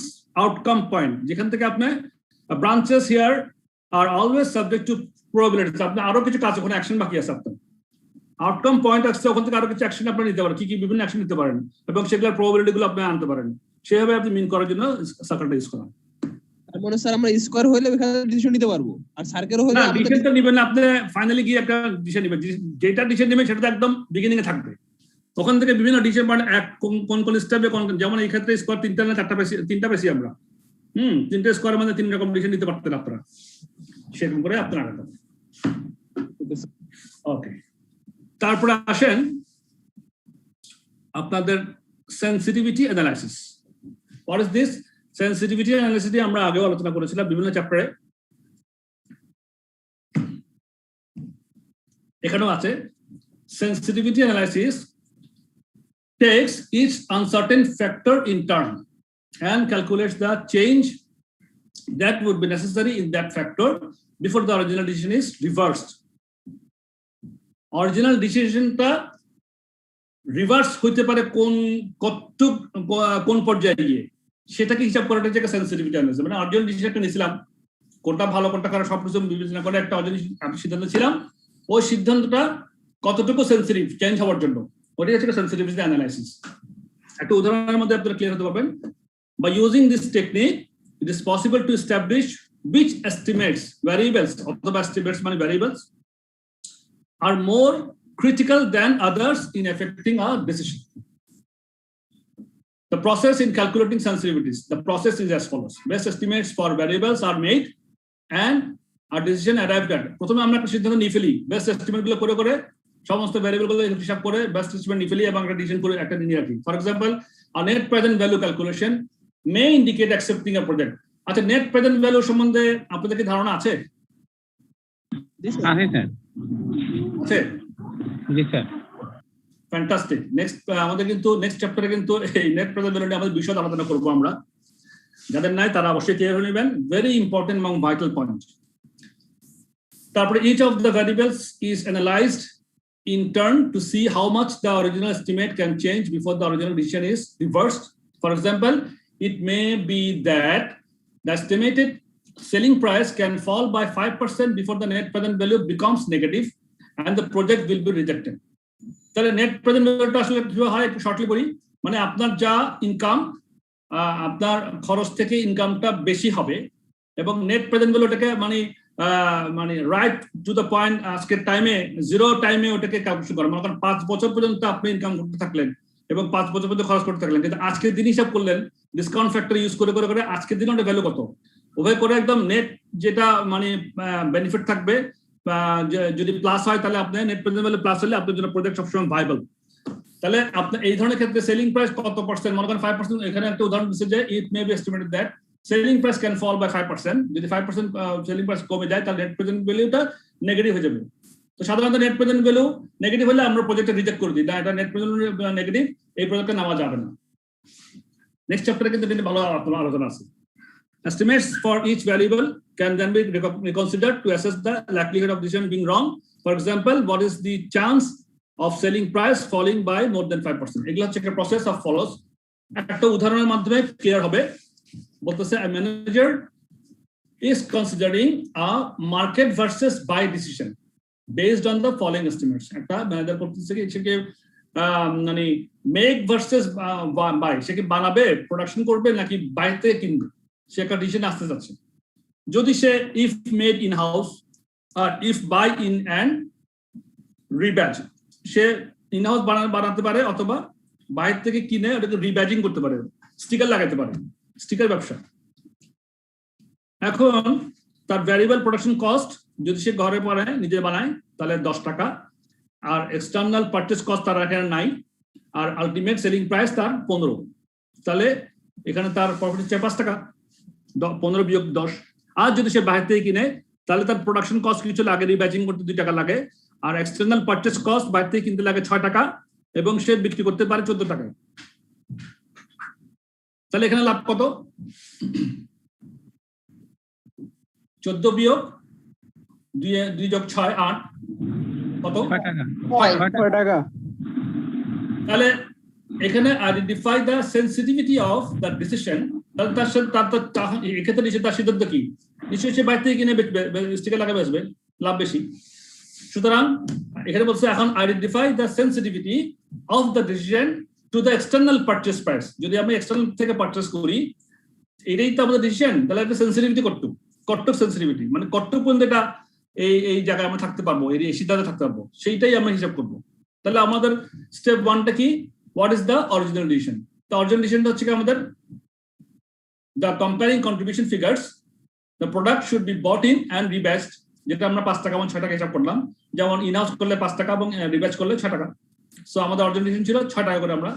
আউটকাম পয়েন্ট, যেখান থেকে আপনি branches here are always subject to probabilities. আপনি আরো কিছু কাজ, ওখানে অ্যাকশন বাকি আছে আপনার। আউটকাম পয়েন্ট আসছে, ওখান থেকে আরো কিছু অ্যাকশন আপনি নিতে পারেন, কি বিভিন্ন অ্যাকশন নিতে পারেন এবং সেগুলোর প্রবাবিলিটি গুলো আপনি আনতে পারেন। সেভাবে আপনি মিন করার জন্য সার্কেলটা ইউজ করা। মানে স্যার আমরা স্কয়ার হইলে এখানে ডিসিশন নিতে পারবো, আর সার্কেল হইলে না, ডিসিশনটা নেবেন না, আপনি ফাইনালি গিয়ে একটা ডিসিশন নেবেন। যেটা ডিসিশন নেবেন সেটা একদম বিগিনিং এ থাকবে। ওখান থেকে বিভিন্ন ডিসিশন পয়েন্ট কোন কোন স্টেপে কোন, যেমন এই ক্ষেত্রে স্কয়ার 3টা না 4টা পেয়েছি, 3টা পেয়েছি আমরা। 3টে স্কয়ারের মধ্যে 3 রকম ডিসিশন নিতে পারতেন আপনারা, সেরকম করে আপনারা আগাবেন। ওকে, তারপরে আসেন আপনাদের sensitivity analysis. What is this? Sensitivity analysis আমরা আগেও আলোচনা করেছিলাম বিভিন্ন চ্যাপ্টারে, এখানেও আছে। Sensitivity analysis takes each uncertain factor in turn and calculates the change that would be necessary in that factor before the original decision is reversed. Original decisionটা reverse হইতে পারে কোন পর্যায়ে গিয়ে, সেটাকে হিসাব করাটা যে সেনসিটিভিটি অ্যানালাইসিস। মানে অরিজিনাল ডিসিশনটা নিছিলাম, কোনটা ভালো কোনটা খারাপ সবকিছু বিবেচনা করে একটা অরিজিনাল সিদ্ধান্ত ছিলাম, ওই সিদ্ধান্তটা কতটুকু সেনসিটিভ চেঞ্জ হওয়ার জন্য, ওটাই হচ্ছে সেনসিটিভিটি অ্যানালাইসিস। একটা উদাহরণের মধ্যে আপনারা ক্লিয়ার হতে পারবেন। By using this technique, it is possible to establish which estimates, variables, অথবা estimates মানে variables, are more critical than others in affecting a decision. The process in calculating sensitivities, the process is as follows. Best estimates for variables are made and a decision arrived at. প্রথমে আমরা একটা সিদ্ধান্ত নিয়ে ফেলি, best estimate গুলো করে করে সমস্ত ভ্যারিয়েবল গুলো হিসাব করে বেস্ট এস্টিমেট নিয়ে ফেলি এবং একটা ডিসিশন করে একটা নিয়ে রাখি। For example, a net present value calculation may indicate accepting a project. আচ্ছা, নেট প্রেজেন্ট ভ্যালু সম্বন্ধে আপনাদের কি ধারণা আছে? আছে স্যার। আছে? জি স্যার। ফ্যান্টাস্টিক। নেক্সট আমাদের কিন্তু নেক্সট চ্যাপ্টারে কিন্তু এই নেট প্রেজেন্ট ভ্যালু নিয়ে আমাদের বিশদ আলোচনা করবো আমরা। যাদের নাই তারা অবশ্যই ক্লিয়ার হয়ে নেবেন, ভেরি ইম্পর্টেন্ট এবং ভাইটাল পয়েন্ট। তারপরে each of the variables is analyzed in turn to see how much the original estimate can change before the original decision is reversed. For example, it may be that the estimated selling price can fall by 5% before the net present value becomes negative and the project will be rejected. তাহলে net present ভ্যালুটা আসলে কিভাবে হয় একটু shortly বলি। মানে আপনার যা ইনকাম, আপনার খরচ থেকে ইনকামটা বেশি হবে এবং নেট প্রেজেন্ট ভ্যালুটাকে মানে রাইট টু দ্য পয়েন্ট, আজকের টাইমে জিরো টাইমে ওটাকে ক্যালকুলেশন করা। মনে করেন 5 বছর পর্যন্ত আপনি ইনকাম করতে থাকলেন এবং 5 বছর পর্যন্ত খরচ করতে থাকলেন, কিন্তু আজকের দিন হিসাব করলেন ডিসকাউন্ট ফ্যাক্টর ইউজ করে করে করে আজকের দিন ওটা ভ্যালু কত, ওভাবে করে একদম নেট যেটা মানে বেনিফিট থাকবে, যদি প্লাস হয় তাহলে আপনার নেট প্রেজেন্ট ভ্যালু প্লাস হলে আপনার জন্য প্রজেক্ট সবসময় ভাইবল। তাহলে আপনার এই ধরনের ক্ষেত্রে সেলিং প্রাইস কত পার্সেন্ট, মনে করেন 5%, এখানে একটা উদাহরণ দিচ্ছে যে it may be estimated that selling price can fall by 5%, যদি 5% সেলিং প্রাইস কমে যায় তাহলে নেট প্রেজেন্ট ভ্যালুটা নেগেটিভ হয়ে যাবে। তো সাধারণত নেট প্রেজেন্ট ভ্যালু নেগেটিভ হলে আমরা প্রজেক্টে রিজেক্ট করে দিই, না এটা নেট প্রেজেন্ট নেগেটিভ, এই প্রজেক্টে নেওয়া যাবে না। নেক্সট চ্যাপ্টারে কিন্তু এটা ভালো আলোচনা আছে। Estimates for each variable can then be reconsidered to assess the likelihood of decision being wrong. For example, what is the chance of selling price falling by more than 5%? এগুলো হচ্ছে একটা process of follows। একটা উদাহরণের মাধ্যমে clear হবে। বলতেছে a manager is considering a market versus buy decision based on the following estimates. একটা manager করতেছে কি সে মানে মেক ভার্সেস বাই, সে কি বানাবে, প্রোডাকশন করবে নাকি বাইতে কিনবে, সে একটা ডিসিশন আসতে যাচ্ছে। যদি সে ইফ মেড ইন হাউস আর if buy in and rebadge, সে ইন হাউস বানাতে পারে অথবা বাইরে থেকে কিনে ওটাকে রিব্যাজিং করতে পারে, স্টিকার লাগাতে পারে, স্টিকার ব্যবসা। এখন তার ভ্যারিয়েবল প্রোডাকশন কস্ট যদি সে ঘরে বানায়, নিজে বানায়, তাহলে 10 টাকা, আর এক্সটার্নাল পারচেজ কস্ট তার এখানে নাই, আর আলটিমেট সেলিং প্রাইস তার 15, তাহলে এখানে তার প্রফিট হচ্ছে 5 টাকা, 15 বিয়োগ 10। আর যদি সে বাইরে থেকে কিনে তাহলে তার প্রোডাকশন কস্ট কিছু লাগে, রিব্যাচিং করতে 2 টাকা লাগে, আর এক্সটার্নাল পারচেজ কস্ট বাইরে থেকে কিনতে লাগে 6 টাকা, এবং সে বিক্রি করতে পারে 14 টাকায়। তাহলে এখানে লাভ কত? 14 বিয়োগ 2 যোগ 6 8 কত? 6 টাকা। তাহলে এখানে identify the sensitivity of the decision. তাহলে তার এক্ষেত্রে নিশ্চয় তার সিদ্ধান্ত কি? নিশ্চয়ই সে বাইরে থেকে কিনে স্টিকার লাগাবে, আসবে লাভ বেশি। সুতরাং এখানে বলছে এখন identify the sensitivity of the decision to the external purchase price. যদি আমি এক্সটার্নাল থেকে পারচেজ করি, এটাই তো আমাদের ডিসিশন, তাহলে একটা সেনসিটিভিটি কট্টক সেনসিটিভিটি, মানে কট্টক পর্যন্ত এটা এই জায়গায় আমরা থাকতে পারবো, এই সিদ্ধান্তে থাকতে পারবো, সেইটাই আমরা হিসাব করবো। তাহলে আমাদের স্টেপ 1টা কি? What is the original decision? The original ডিসিশনটা হচ্ছে কি আমাদের the comparing contribution figures, the product should be bought in and rebatched, যেটা আমরা 5 টাকা এবং 6 টাকা হিসাব করলাম। যেমন ইন হাউস করলে 5 টাকা এবং রিব্যাচ করলে 6 টাকা। সো আমাদের অরিজিনাল ডিসিশন ছিল 6 টাকা করে, আমরা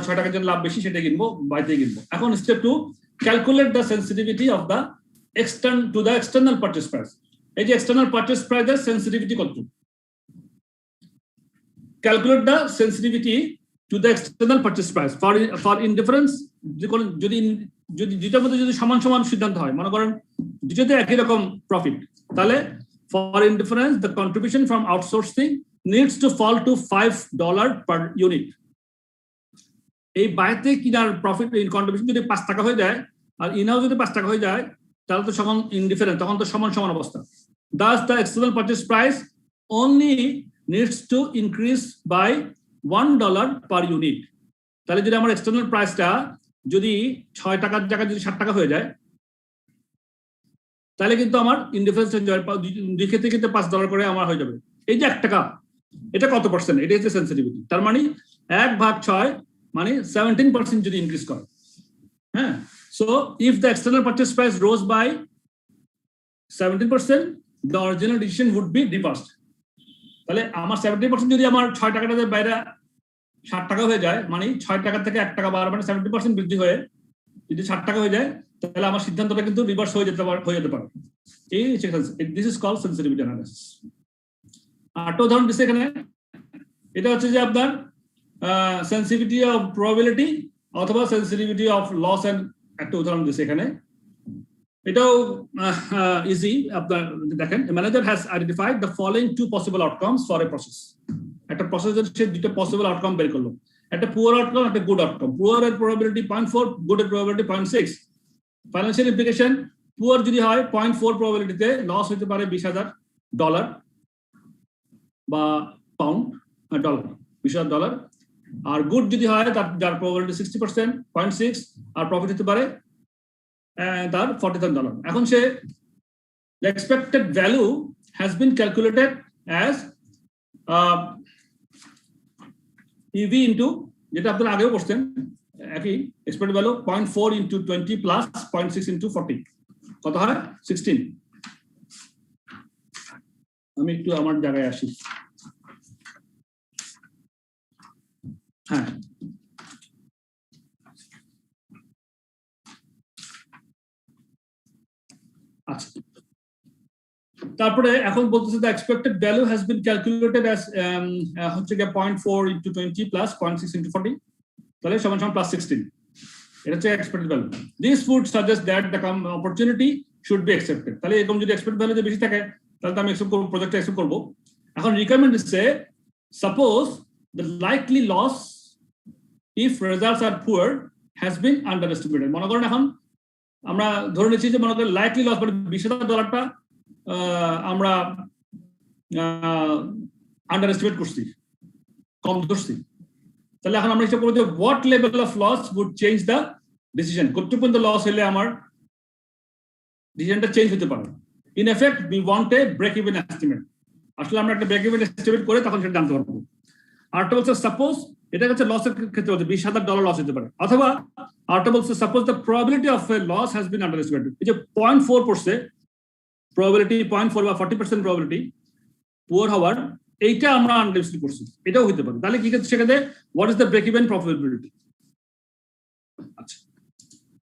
6 টাকার জন্য লাভ বেশি সেটা কিনবো, বাইরে কিনবো। এখন step 2, calculate the sensitivity of the external purchase price. এই যে external purchase price এর sensitivity কত? Calculate the sensitivity to the external purchase price for indifference। যদি দুইটার মধ্যে যদি সমান সিদ্ধান্ত হয়, মনে করেন দুটোতে একই রকম প্রফিট, তাহলে for indifference the contribution from outsourcing needs to fall to $5 per unit। এই বাইরে কিনার প্রফিট কন্ট্রিবিউশন যদি 5 টাকা হয়ে যায় আর ইনহাউস যদি 5 টাকা হয়ে যায়, তাহলে তো সমান ইনডিফারেন্ট, তখন তো সমান অবস্থা। Thus the external purchase price only needs to increase by $1 per unit। তাহলে যদি আমার এক্সটার্নাল প্রাইসটা যদি 6 টাকার জায়গায় যদি 7 টাকা হয়ে যায়, তাহলে কিন্তু আমার ইনডিফারেন্স হয়ে যাবে, দুই ক্ষেত্রে কিন্তু $5 করে আমার হয়ে যাবে। এই যে 1 টাকা, এটা কত পার্সেন্ট? এটা হচ্ছে সেনসিটিভিটি। তার মানে 1/6 মানে 17% যদি ইনক্রিজ করে, হ্যাঁ। So if the external purchase price rose by 17%, the original decision would be reversed। তাহলে আমার 70% যদি আমার 6 টাকাটাতে বাইরে 7 টাকা হয়ে যায়, মানে 6 টাকা থেকে 1 টাকা বাড়ার মানে 70% বৃদ্ধি হয়ে যদি 7 টাকা হয়ে যায়, তাহলে আমার সিদ্ধান্তটা কিন্তু রিভার্স হয়ে যেতে পারে। এই this is called sensitivity analysis. আরেকটা উদাহরণ দিচ্ছে এখানে, এটা হচ্ছে যে আপনার সেনসিটিভিটি অফ প্রবাবিলিটি অথবা সেনসিটিভিটি অফ লস এন্ড একটা উদাহরণ দিচ্ছে এখানে, এটাও ইজি। আপনার দেখেন, manager has identified the following 2 possible outcomes for a process. একটা প্রসেসের সে 2টা পসিবল আউটকাম বের করলো, একটা পুয়ার আউটকাম, একটা গুড আউটকাম। পুয়ার এর প্রবাবিলিটি 0.4, গুড এর প্রবাবিলিটি 0.6। ফাইন্যান্সিয়াল ইমপ্লিকেশন, পুয়ার যদি হয় 0.4 প্রবাবিলিটিতে লস হতে পারে $20,000 বা পাউন্ড, ডলার, $20,000। আর গুড যদি হয় যার প্রবাবিলিটি 60%, 0.6, আর প্রফিট হতে পারে তার $40,000। এখন সে the expected value has been calculated as EV into, যেটা আপনারা আগেও করছেন একই, expected value 0.4 into 20 plus 0.6 into 40, কত হয়? 16। আমি একটু আমার জায়গায় আসি। হ্যাঁ আচ্ছা, তারপরে এখন বলতেছে the expected value has been calculated as হচ্ছে গিয়ে 0.4 into 20 plus 0.6 into 40, তাহলে সমান সমান plus 16, এটা হচ্ছে expected value. This would suggest that the opportunity should be accepted. তাহলে এরকম যদি expected value বেশি থাকে তাহলে আমি accept করব, প্রজেক্টটা accept করব। এখন requirement দিচ্ছে suppose the likely loss if results are poor has been underestimated. মনে করেন এখন আমরা ধরে নিচ্ছি যে মনে করেন লাইকলি লস মানে $20,000 আমরা আন্ডার এস্টিমেট করছি, কম ধরছি, তাহলে এখন আমরা হিসাব করবো যে what level of loss would change the decision, কতটুকু পর্যন্ত লস হলে আমার ডিসিশনটা চেঞ্জ হতে পারে। In effect we want a break even estimate, আসলে আমরা একটা ব্রেক ইভেন এস্টিমেট করে তখন সেটা জানতে পারবো। আরেকটা বলছে সাপোজ এটা হচ্ছে লসের ক্ষেত্রে হচ্ছে $20,000 লস হতে পারে, অথবা আরেকটা বলছে suppose the probability of a loss has been underestimated, এই যে 0.4 পড়ছে প্রবাবিলিটি 0.4 বা 40% প্রবাবিলিটি পুয়ার হওয়ার, এইটা আমরা আন্ডার এস্টিমেট করছি, এটাও হতে পারে। তাহলে কি সেক্ষেত্রে what is the break even probability? আচ্ছা,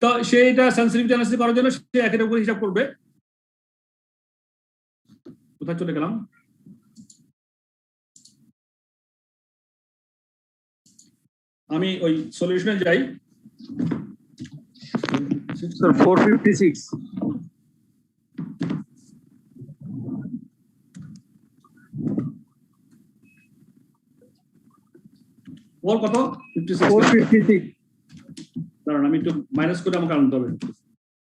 তো সেইটা সেনসিটিভিটি অ্যানালিসিস করার জন্য সে একের উপর হিসাব করবে। কোথায় চলে গেলাম? আমি ওই সলিউশনে যাই। স্যার 456 ওর কত? 456। কারণ আমি একটু মাইনাস করে আমাকে আনতে হবে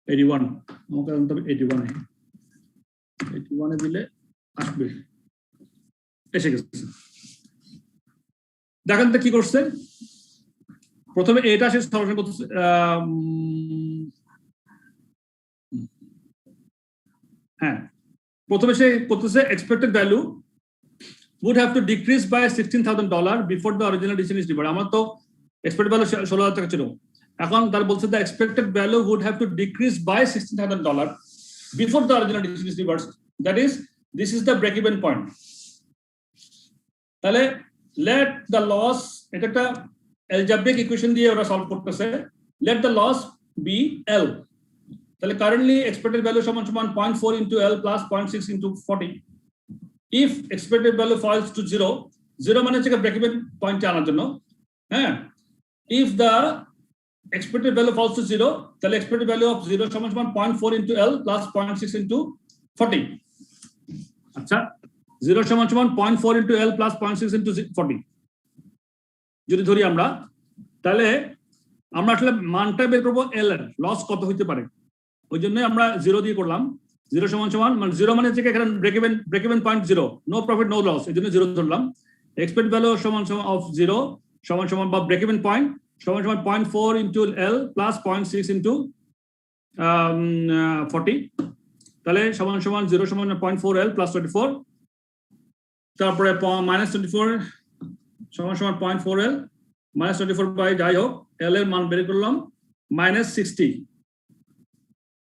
81, আমাকে আনতে হবে 81 দিলে আসবে, এসে গেছে। দেখেন তো কি করছে, প্রথমে এটা সে সলিউশন করতেছে, হ্যাঁ প্রথমে সে করতেছে expected value would have to decrease by $16,000 before the original decision is reversed. আমার তো এক্সপেক্টেড ভ্যালু 16,000 টাকা ছিল, এখন তার বলছে the expected value would have to decrease by $16,000 before the original decision is reversed. That is, this is the break even point. তাহলে let the loss, এটা একটা algebraic equation দিয়ে ওরা সলভ করতেছে, let the loss be L. তাহলে currently expected value সমান সমান 0.4 into L plus 0.6 into 40. If expected value falls to 0 মানে হচ্ছে ব্রেক ইভেন পয়েন্টে আনার জন্য, হ্যাঁ, if the expected value falls to 0 তাহলে expected value of 0 সমান সমান 0.4 into L plus 0.6 into 40। আচ্ছা, 0 সমান সমান 0.4 into L plus 0.6 into 40 যদি ধরি আমরা, তাহলে আমরা আসলে মানটা বের করবো L এর লস কত হইতে পারে, ওই জন্য আমরা 0 দিয়ে করলাম। 0 সমান সমান মানে 0 মানে হচ্ছে এখানে break even point 0, no profit no loss, এই জন্য 0 ধরলাম। এক্সপেক্ট ভ্যালু সমান সমান অফ 0 সমান সমান বা ব্রেক ইভেন পয়েন্ট সমান সমান 0.4 into L plus 0.6 into 40, তাহলে সমান সমান 0 সমান 0.4 L plus 24, তারপরে -24 সমান সমান 0.4 L -24 বাই যাই হোক L এর মান বের করলাম -60,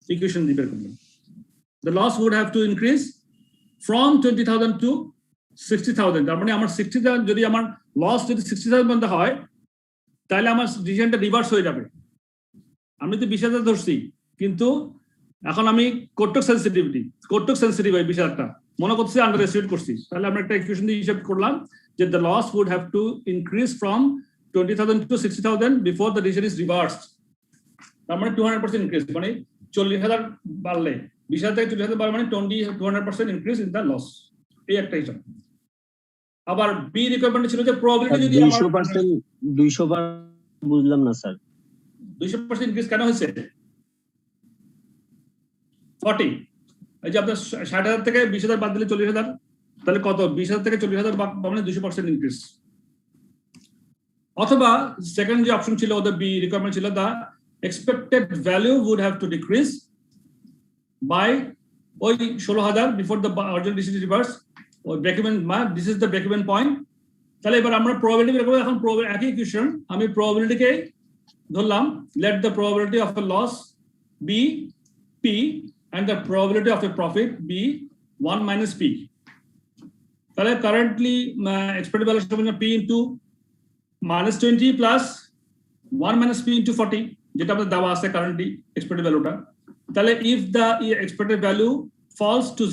ইকুয়েশন দিয়ে বের করলাম। The loss would have to increase from 20,000 to 60,000, তার মানে আমার 60,000 যদি আমার লস যদি 60,000 পর্যন্ত হয় তাহলে আমার ডিসিশনটা রিভার্স হয়ে যাবে। আমি তো 20,000 ধরছি, কিন্তু এখন আমি কোটক সেন্সিটিভ হয় 20,000টা মনে করছি আন্ডার এস্টিমেট করছি, তাহলে আমরা একটা ইকুয়েশন দিয়ে হিসাব করলাম যে the loss would have to increase from 20,000 to 60,000 before the decision is reversed, তার মানে 200% ইনক্রিজ, মানে 40,000 বাড়লে 20,000 থেকে 40,000 বাড়লে মানে 200% ইনক্রিজ ইন দ্য লস, এই একটা হিসাব। আবার বি রিকোয়ারমেন্ট ছিল যে প্রবাবিলিটি যদি 200 বার বুঝলাম না স্যার, 200% ইনক্রিজ কেন হয়েছে? 40, এই যে আপনার 60,000 থেকে 20,000 বাদ দিলে 40,000, তাহলে কত? 20,000 থেকে 40,000 বাদ মানে 200% ইনক্রিজ। অথবা সেকেন্ড যে অপশন ছিল ওদের বি রিকোয়ারমেন্ট ছিল দা expected value would have to decrease by ওই 16,000 before the original decision is reversed, or break even, this is the break even point। তাহলে এবার আমরা probability বের করব। এখন একই ইকুয়েশন আমি probability কে ধরলাম let the probability of a loss be P and the probability of a profit be 1 minus P। তাহলে কারেন্টলি expected value সমান P into -20 plus 1 minus P into 40, যেটা আমাদের দেওয়া আছে কারেন্টলি এক্সপেক্টেড ভ্যালুটা। তাহলে if the expected value falls to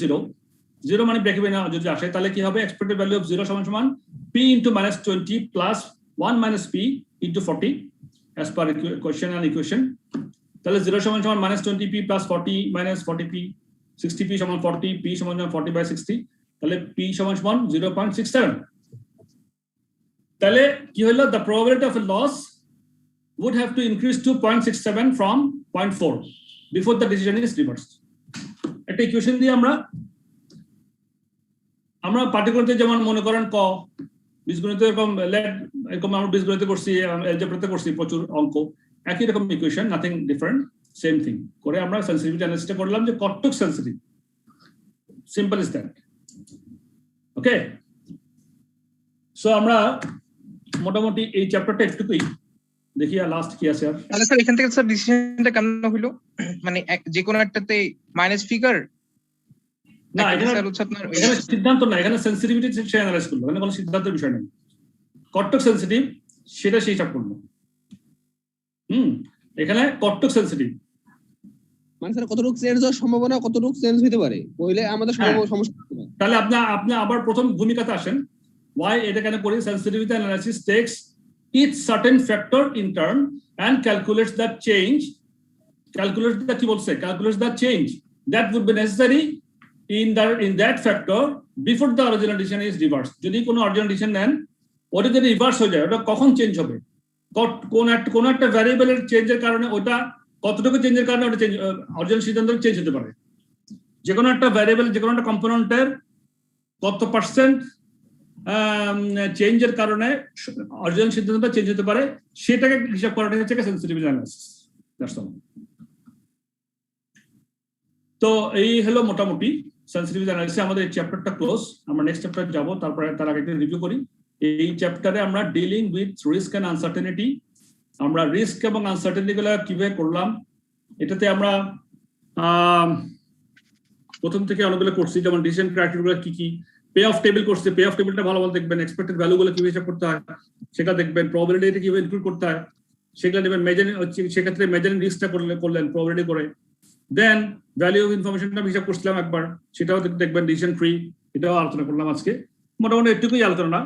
0 মানে break even যদি আসে, তাহলে কি হবে? এক্সপেক্টেড ভ্যালু অফ 0 সমান সমান P into -20 plus 1 minus P into 40 as per question and equation. তাহলে 0 সমান সমান -20p plus 40 minus 40p, 60p সমান 40, p সমান 40/60, তাহলে p সমান 0.67। তাহলে কি হলো? The probability of a loss would have to increase to 0.67 from 0.4 before the decision is reversed. একটা ইকুয়েশন দিয়ে আমরা পাটিগণিতে যেমন মনে করেন বীজগণিতে এরকম আমরা বীজগণিতে করছি, অ্যালজেব্রাতে করছি প্রচুর অঙ্ক, একই রকম equation, nothing different, same thing করে আমরা সেন্সিটিভিটি অ্যানালিসিসটা করলাম যে কতটুকু sensitive, simple is that. Okay, so আমরা মোটামুটি এই চ্যাপ্টারটা একটুকুই দেখি, আর লাস্ট কি আছে? আর তাহলে স্যার এখান থেকে স্যার ডিসিশনটা কেমন হলো? মানে যে কোনো একটাতে মাইনাস ফিগার না, এখানে সিদ্ধান্ত না, এখানে সেন্সিটিভিটি সে অ্যানালাইজ করলো, এখানে কোনো সিদ্ধান্তের বিষয় নেই, কতটুকু সেন্সিটিভ সেটা সেই হিসাব করলো। এখানে কতটুকু সেন্সিটিভ মানে স্যার কতটুকু চেঞ্জ হওয়ার সম্ভাবনা, কতটুকু চেঞ্জ হতে পারে, বলে আমাদের সমস্যা। তাহলে আপনি আবার প্রথম ভূমিকাতে আসেন, why এটা কেন করি? sensitivity analysis takes each certain factor in turn and calculates the change, calculates the change that would be necessary in that factor before the original decision is reversed. যদি কোনো original decision নেন, ওটা যদি reverse হয়ে যায়, ওটা কখন change হবে, কোন একটা ভ্যারিয়েবলের চেঞ্জের কারণে, ওটা কতটুকু চেঞ্জের কারণে ওটা চেঞ্জ, অরিজিনাল সিদ্ধান্ত চেঞ্জ হতে পারে। যে কোনো একটা ভ্যারিয়েবল, যে কোনো একটা কম্পোনেন্টের কত পার্সেন্ট চেঞ্জের কারণে অরিজিনাল সিদ্ধান্তটা চেঞ্জ হতে পারে, সেটাকে হিসাব করাটা হচ্ছে সেন্সিটিভিটি অ্যানালিসিস। That's all. তো এই হলো মোটামুটি সেন্সিটিভিটি অ্যানালিসিস। আমাদের এই চ্যাপ্টারটা ক্লোজ, আমরা নেক্সট চ্যাপ্টারে যাব, তারপরে তার আগে একটা রিভিউ করি। এই চ্যাপ্টারে আমরা dealing with risk and uncertainty, আমরা রিস্ক এবং আনসার্টেনিটি গুলো কিভাবে করলাম, এটাতে আমরা প্রথম থেকে অনেকগুলো করছি, যেমন ডিসিশন ক্রাইটেরিয়া কি কি, পে অফ টেবিল করছে, পে অফ টেবিলটা ভালো ভালো দেখবেন, এক্সপেক্টেড ভ্যালু গুলো কিভাবে হিসাব করতে হয় সেটা দেখবেন, প্রবাবিলিটি কিভাবে ইনক্লুড করতে হয় সেগুলো দেখবেন, মেজারিং হচ্ছে সেক্ষেত্রে মেজারিং রিস্কটা করলেন প্রবাবিলিটি করে, দেন ভ্যালু অফ ইনফরমেশনটা হিসাব করছিলাম একবার, সেটাও দেখবেন, ডিসিশন ট্রি, এটাও আলোচনা করলাম আজকে। মোটামুটি এটুকুই আলোচনা,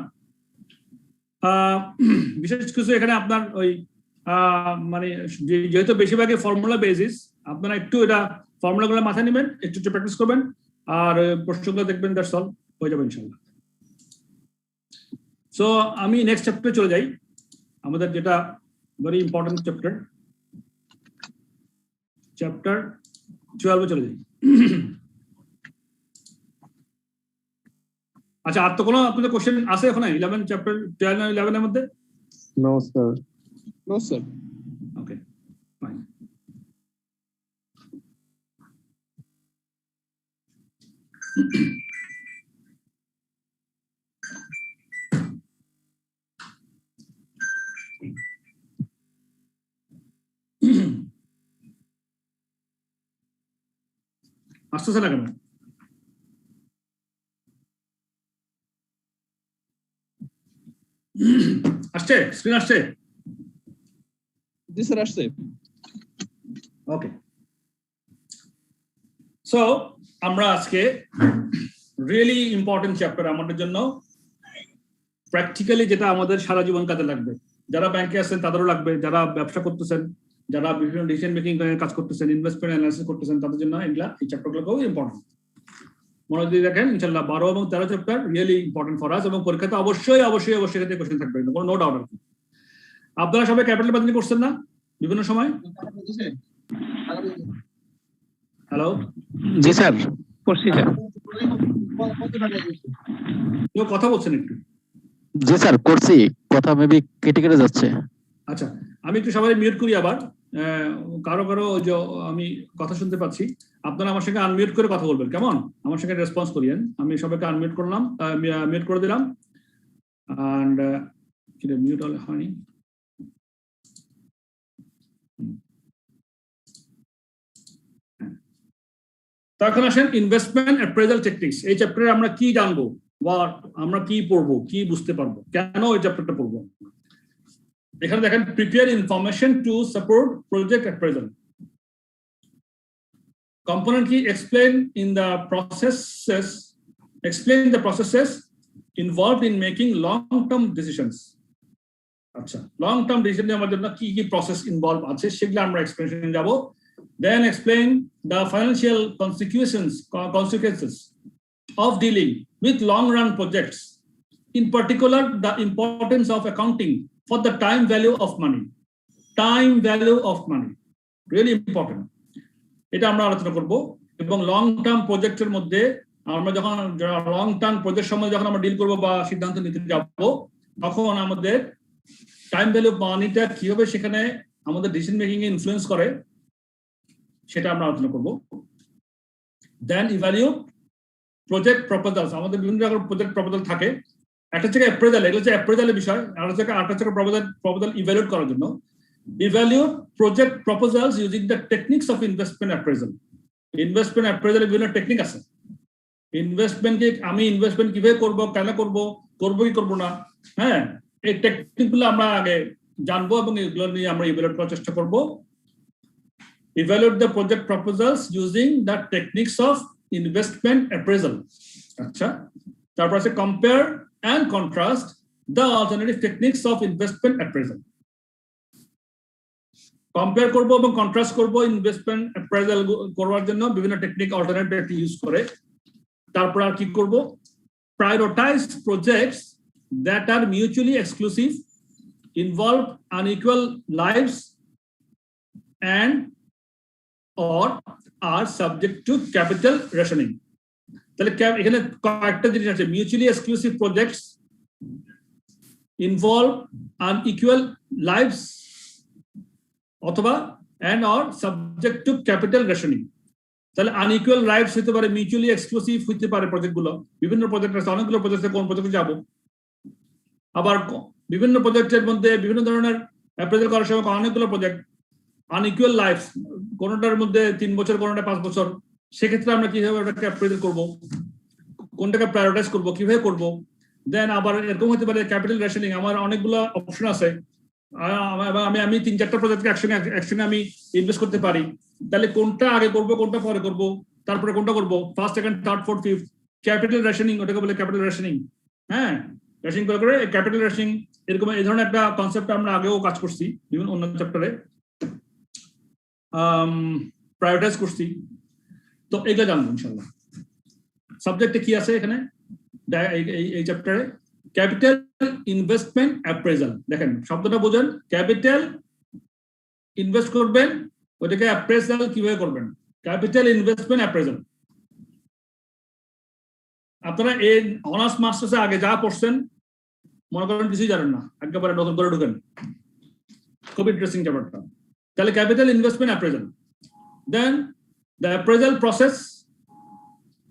বিশেষ কিছু এখানে আপনার ওই মানে যেহেতু বেশিরভাগই ফর্মুলা বেসিস, আপনারা একটু এটা ফর্মুলাগুলো মাথায় নেবেন, একটু প্র্যাকটিস করবেন, আর প্রশ্নগুলো দেখবেন, দ্যাটস অল, হয়ে যাবে ইনশাআল্লাহ। সো আমি নেক্সট চ্যাপ্টারে চলে যাই, আমাদের যেটা ভেরি ইম্পর্টেন্ট চ্যাপ্টার 12 চলে যাই। আচ্ছা, আর তো কোনো আপনাদের কোশ্চেন আছে এখন 11 চ্যাপ্টার 12 আর 11 এর মধ্যে? No sir. Okay, fine. আসতেছে না কেন? আসছে, স্ক্রিন আসছে? জি স্যার, আসছে। ওকে, সো আমরা আজকে রিয়েলি ইম্পর্টেন্ট চ্যাপ্টার আমাদের জন্য, প্র্যাকটিক্যালি যেটা আমাদের সারা জীবন কাজে লাগবে, যারা ব্যাংকে আছেন তাদেরও লাগবে, যারা ব্যবসা করতেছেন, যারা বিভিন্ন ডিসিশন মেকিং কাজ করতেছেন, ইনভেস্টমেন্ট অ্যানালিসিস করতেছেন, তাদের জন্য এগুলা, এই চ্যাপ্টারগুলো খুব ইম্পর্টেন্ট। মনে দিয়ে দেখেন, ইনশাআল্লাহ 12 এবং 13 chapter really important for us, এবং পরীক্ষাতে অবশ্যই এক্ষেত্রে কোশ্চেন থাকবে, কোনো নো ডাউট। আপনারা সবাই ক্যাপিটাল বাতিল করছেন না বিভিন্ন সময়? হ্যালো, জি স্যার, করছি স্যার। কেউ কথা বলছেন একটু? জি স্যার, করছি, কথা মেবি কেটে কেটে যাচ্ছে। আচ্ছা, আমি একটু সবাই মিউট করি, আবার কারো যে আমি কথা শুনতে পাচ্ছি, আপনারা আমার সঙ্গে আনমিউট করে কথা বলবেন, কেমন? আমার সঙ্গে রেসপন্স করিয়েন। আমি সবাইকে আনমিউট করলাম, মিউট করে দিলাম, এন্ড মিউট হলে হয়নি। তখন আসেন ইনভেস্টমেন্ট অ্যাপ্রেজাল টেকনিক্স। এই চ্যাপ্টারে আমরা কি জানবো, বা আমরা কি পড়বো, কি বুঝতে পারবো, কেন এই চ্যাপ্টারটা পড়বো? এখানে দেখেন prepare information to support project appraisal. Component key explain the processes involved in making long-term decisions. আচ্ছা, long-term decision নেওয়ার জন্য কি কি process involved আছে সেগুলো আমরা explanation যাব. Then explain the financial consequences of dealing with long-run projects. In particular, the importance of accounting for the time value of money. Time value of money, really important. এটা আমরা আলোচনা করব এবং long term প্রজেক্টের মধ্যে আমরা যখন লং টার্ম প্রজেক্ট সম্বন্ধে যখন আমরা ডিল করব বা সিদ্ধান্ত নিতে যাব তখন আমাদের টাইম ভ্যালু অফ মানিটা কিভাবে সেখানে আমাদের ডিসিশন মেকিং এ ইনফ্লুয়েন্স করে সেটা আমরা আলোচনা করব. দেন ইভ্যালুয়েট প্রজেক্ট প্রপোজালস. আমাদের বিভিন্ন রকমের প্রজেক্ট প্রপোজাল থাকে. একটা হচ্ছে অ্যাপ্রেজাল, এগুলো হচ্ছে অ্যাপ্রেজালের বিষয়. আর হচ্ছে প্রপোজাল ইভ্যালুয়েট করার জন্য. Evaluate project proposals using the techniques of investment appraisal. Investment appraisal বিভিন্ন টেকনিক আছে. ইনভেস্টমেন্টকে আমি ইনভেস্টমেন্ট কিভাবে করব, কেন করব কি করব না, হ্যাঁ, এই টেকনিকগুলো আমরা আগে জানবো এবং এগুলো নিয়ে আমরা ইভ্যালুয়েট করার চেষ্টা করব. Evaluate the project proposals using the techniques of investment appraisal. আচ্ছা, তারপর আছে compare and contrast the alternative techniques of investment appraisal. Compare করব এবং কন্ট্রাস্ট করব ইনভেস্টমেন্ট অ্যাপ্রাইজাল করার জন্য বিভিন্ন টেকনিক অল্টারনেটিভ ইউজ করে. তারপর আর কি করব, prioritise projects that are mutually exclusive, involve unequal lives and or are subject to capital rationing. তাহলে এখানে কয়েকটা জিনিস আছে, mutually exclusive projects, involve unequal lives অথবা and or subject to capital rationing. তাহলে আনইকুয়াল রাইটস হতে পারে, মিউচুয়ালি এক্সক্লুসিভ হতে পারে প্রজেক্টগুলো. বিভিন্ন প্রজেক্ট আছে, অনেকগুলো প্রজেক্টে কোন প্রজেক্টে যাব. আবার বিভিন্ন প্রজেক্টের মধ্যে বিভিন্ন ধরনের অ্যাপ্রেজাল করার সময় অনেকগুলো প্রজেক্ট আনইকুয়াল লাইফ, কোনটার মধ্যে 3 বছর, কোনটা 5 বছর. সেক্ষেত্রে আমরা কিভাবে ওটাকে অ্যাপ্রেজাল করব, কোনটাকে প্রায়োরিটাইজ করব, কিভাবে করব. দেন আবার এরকম হতে পারে ক্যাপিটাল রেশনিং. আমার অনেকগুলো অপশন আছে, আমি 3-4টা প্রজেক্টকে একসঙ্গে আমি ইনভেস্ট করতে পারি. তাহলে কোনটা আগে করব, কোনটা পরে করব, তারপরে কোনটা করব, first, second, third, fourth, fifth. Capital rationing, ওটাকে বলে ক্যাপিটাল রেশনিং. হ্যাঁ, রেশনিং করে ক্যাপিটাল রেশনিং, এরকম এই ধরনের একটা কনসেপ্ট আমরা আগেও কাজ করছি বিভিন্ন অন্য চ্যাপ্টারে, প্রায়োরিটাইজ করছি. তো এটা জানবো ইনশাআল্লাহ. সাবজেক্টে কি আছে এখানে এই চ্যাপ্টারে, ক্যাপিটাল ইনভেস্টমেন্ট অ্যাপ্রেজাল. দেখেন শব্দটা বোঝেন, ক্যাপিটাল ইনভেস্ট করবেন, ওটাকে অ্যাপ্রেজাল কিভাবে করবেন, ক্যাপিটাল ইনভেস্টমেন্ট অ্যাপ্রেজাল. আপনারা এই অনার্স মাস্টার্সে আগে যা পড়ছেন মনে করেন কিছুই জানেন না, একেবারে নতুন করে ঢুকেন. খুব ইন্টারেস্টিং চ্যাপ্টারটা. তাহলে capital investment appraisal. Then the appraisal process,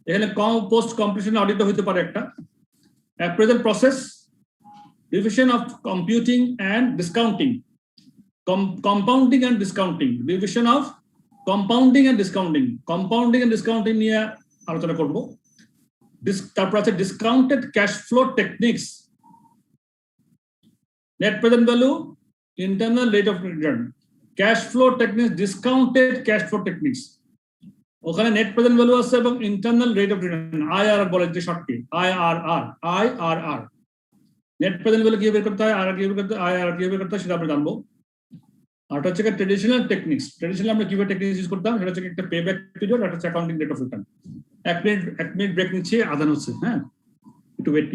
এখানে পোস্ট কমপ্লিশন অডিট হতে পারে একটা. Appraisal process, division of computing and discounting, compounding and discounting, division of compounding and discounting নিয়ে আলোচনা করব. তারপর আছে discounted cash flow techniques, net present value, internal rate of return, cash flow techniques, discounted cash flow techniques. ওখানে net present value আছে এবং internal rate of return, IRR বলে যে শর্টকে, আইআরআর. নেট প্রেজেন্ট ভ্যালু কিভাবে বের করতে হয়, আইআরআর কিভাবে বের করতে হয় সেটা আমরা জানবো. আর এটা হচ্ছে ট্রেডিশনাল টেকনিক্স. ট্রেডিশনাল আমরা কিভাবে টেকনিক্স ইউজ করতাম সেটা হচ্ছে একটা পে ব্যাক পিরিয়ড, আর হচ্ছে accounting rate of return. 1 minute break নিচ্ছি, আদান হচ্ছে, হ্যাঁ, একটু ওয়েট.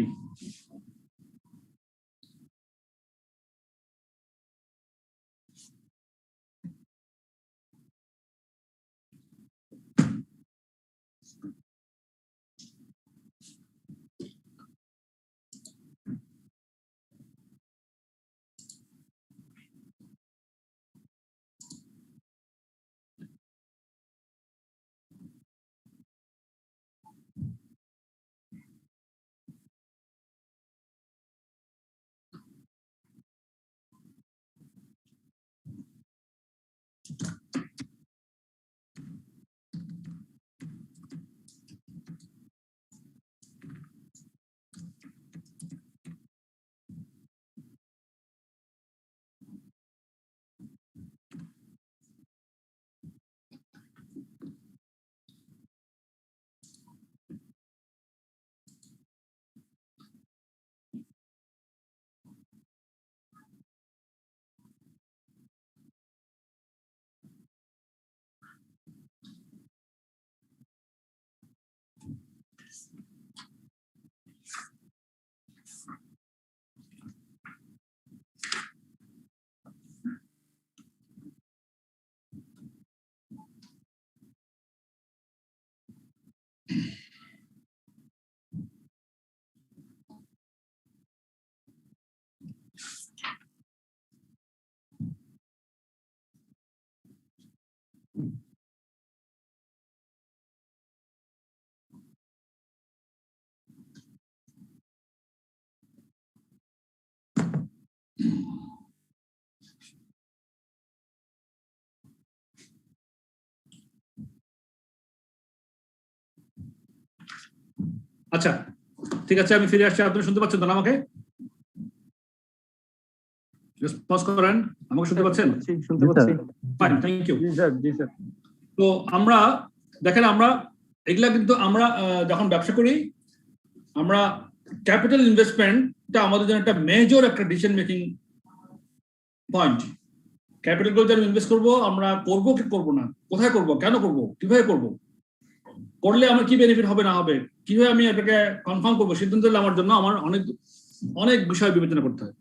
আচ্ছা, ঠিক আছে, আমি ফিরে আসছি। আপনি শুনতে পাচ্ছেন তো না আমাকে? পজ করেন, আমাকে শুনতে পাচ্ছেন? শুনতে পাচ্ছি। Fine, thank you. জি স্যার, জি স্যার। তো আমরা দেখেন, আমরা এগুলা কিন্তু আমরা যখন ব্যবসা করি, আমরা ক্যাপিটাল ইনভেস্টমেন্টটা আমাদের জন্য একটা মেজর একটা ডিসিশন মেকিং পয়েন্ট। ক্যাপিটাল গুলো যারা ইনভেস্ট করবো, আমরা করবো কি করবো না, কোথায় করবো, কেন করবো, কিভাবে করবো, করলে আমার কি বেনিফিট হবে না হবে, কিভাবে আমি এটাকে কনফার্ম করবো, সিদ্ধান্ত নিলে আমার জন্য আমার অনেক অনেক বিষয় বিবেচনা করতে হয়।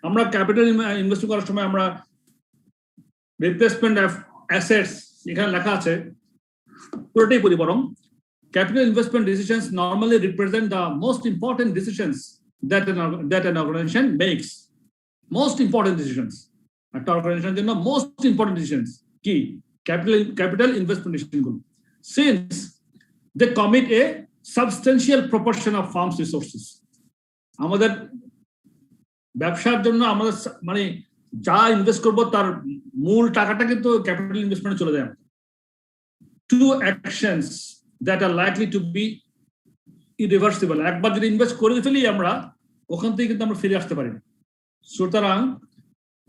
আমরা ক্যাপিটাল ইনভেস্ট করার সময় আমরা রিপ্লেসমেন্ট অফ অ্যাসেটস এখানে লেখা আছে, পুরোটাই পড়ি বরং। Capital investment decisions normally represent the most important decisions that an organization makes. Most important decisions. একটা অর্গানাইজেশনের জন্য most important decisions কি? Capital investment decision গুলো। Since they commit a substantial proportion of firm's resources. আমাদের ব্যবসার জন্য আমাদের মানে যা ইনভেস্ট করব তার মূল টাকাটা কিন্তু ক্যাপিটাল ইনভেস্টমেন্টে চলে যায়। Two actions that are likely to be irreversible. একবার যদি ইনভেস্ট করে ফেলি আমরা, ওখান থেকে কিন্তু আমরা ফিরে আসতে পারি না। সুতরাং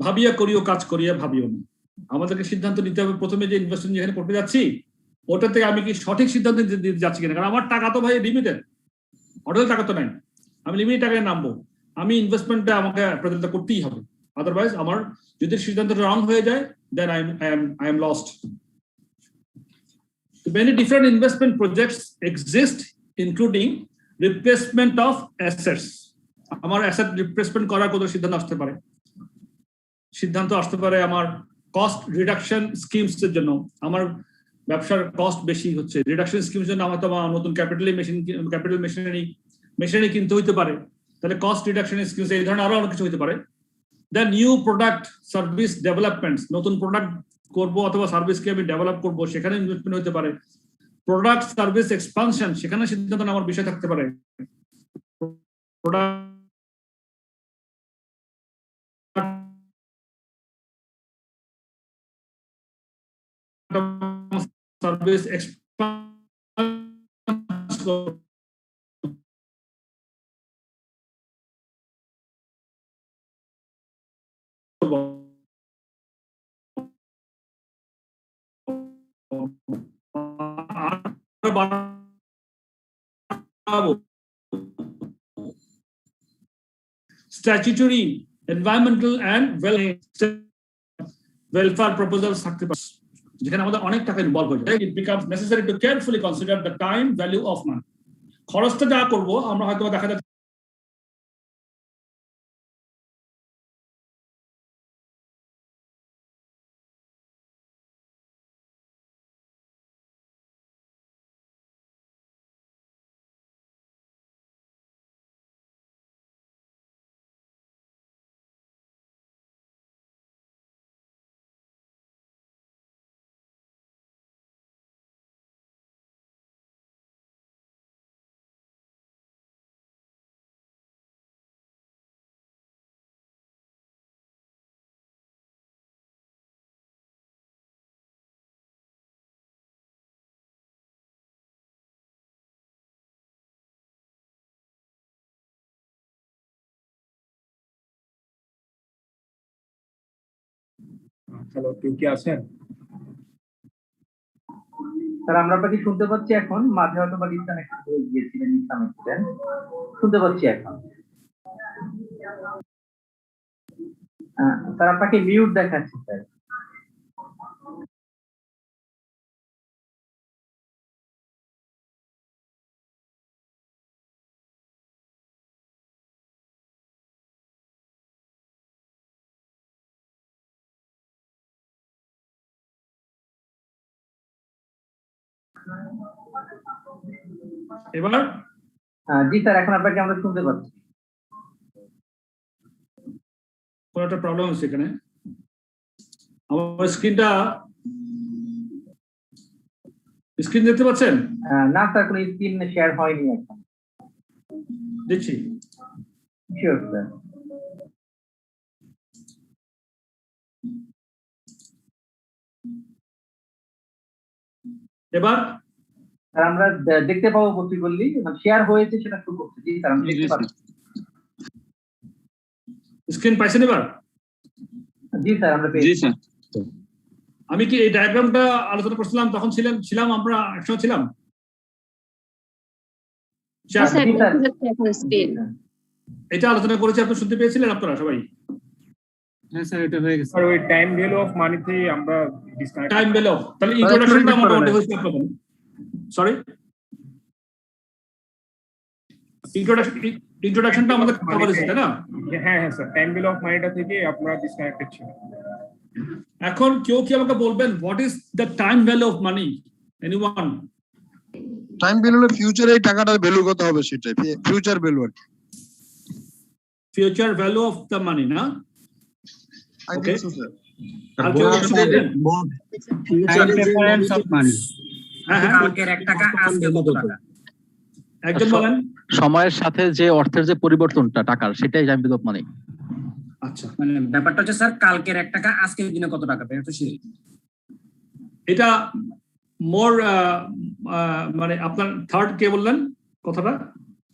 ভাবিয়া করিও, কাজ করিয়া ভাবিও না। আমাদেরকে সিদ্ধান্ত নিতে হবে প্রথমে যে ইনভেস্টমেন্ট যেখানে করতে যাচ্ছি, ওটা থেকে আমি কি সঠিক সিদ্ধান্ত দিতে যাচ্ছি কিনা। কারণ আমার টাকা তো ভাই লিমিটেড, অটোল টাকা তো নাই, আমি লিমিটেড টাকায় নামবো। আমি ইনভেস্টমেন্টটা আমাকে প্রতিযোগিতা করতেই হবে, আদারওয়াইজ আমার যদি সিদ্ধান্তটা রং হয়ে যায়, then I am lost. Many different investment projects exist, including replacement of assets. আমার অ্যাসেট রিপ্লেসমেন্ট করার কত সিদ্ধান্ত আসতে পারে। সিদ্ধান্ত আসতে পারে আমার কস্ট রিডাকশন স্কিমস এর জন্য। আমার ব্যবসার কস্ট বেশি হচ্ছে, রিডাকশন স্কিমস জন্য আমার তো নতুন ক্যাপিটাল মেশিনারি কিনতে হইতে পারে, তাহলে কস্ট রিডাকশন স্কিমস এই ধরনের আরো অনেক কিছু হইতে পারে। The new product service developments, নতুন প্রোডাক্ট করবো অথবা সার্ভিসকে আমি ডেভেলপ করবো, সেখানে ইনভেস্টমেন্ট হতে পারে। প্রোডাক্ট সার্ভিস এক্সপানশন, সেখানে সিদ্ধান্ত নেওয়ার বিষয় থাকতে পারে। Product service expansion statutory, environmental and welfare proposals থাকতে পারে, যেখানে আমাদের অনেক টাকা ইনভলভ হয়ে যায়। It becomes necessary to carefully consider the time value of money. খরচটা যা করবো আমরা হয়তো দেখা যাচ্ছে হ্যালো, কেউ কি আছেন? স্যার আমরা আপনাকে শুনতে পাচ্ছি এখন, মাঝে হয়তো বা ডিসকানেক্ট হয়ে গিয়েছিলেন, ডিসকানেক্ট ছিলেন, শুনতে পাচ্ছি এখন। স্যার আপনাকে মিউট দেখাচ্ছি স্যার। এবার জি স্যার, এখন আপনাকে আমরা শুনতে পাচ্ছি। কোনো একটা প্রবলেম হচ্ছে এখানে, আমার স্ক্রিন দেখতে পাচ্ছেন? না স্যার, কোনো স্ক্রিন শেয়ার হয়নি এখন। দিচ্ছি। Sure sir. এবার স্যার আমরা দেখতে পাবো পসিবলি, শেয়ার হয়েছে সেটা শুরু করছে। জি স্যার, আমি দেখতে পাচ্ছি। স্ক্রিন পাইছেন এবার? জি স্যার, আমরা পেয়েছি। জি স্যার। আমি কি এই ডায়াগ্রামটা আলোচনা করছিলাম তখন ছিলাম আমরা একসঙ্গে ছিলাম? এটা আলোচনা করেছি, আপনি শুনতে পেয়েছিলেন আপনারা সবাই? হ্যাঁ স্যার, এটা হয়ে গেছে। স্যার ওই টাইম ভ্যালু অফ মানিতে আমরা ডিসকানেক্ট। টাইম ভ্যালু, তাহলে ইন্ট্রোডাকশনটা মোটামুটি হয়েছে আপনাদের। সরি, ইন্ট্রোডাকশনটা আমাদের কভার হয়েছে, তাই না? হ্যাঁ হ্যাঁ স্যার, টাইম ভ্যালু অফ মানিটা থেকে আপনারা ডিসকানেক্টেড ছিল। এখন কেউ কি আমাকে বলবেন what is the time value of money? Anyone? Time value হলো ফিউচারে এই টাকাটার ভ্যালু কত হবে সেটাই, ফিউচার ভ্যালু আর কি। Future value of the money না? I think so sir. আর কেউ কিছু বলবেন? Future reference of money. হ্যাঁ হ্যাঁ, কালকের 1 টাকা আজকে কত টাকা? একজন বলেন। সময়ের সাথে যে অর্থের যে পরিবর্তনটা টাকার, সেটাই টাইম ভ্যালু অফ মানি। আচ্ছা, মানে ব্যাপারটা হচ্ছে স্যার কালকের 1 টাকা আজকের দিনে কত টাকা পেয়ে তো সেই। এটা মোর মানে আপনার থার্ড কে বললেন কথাটা?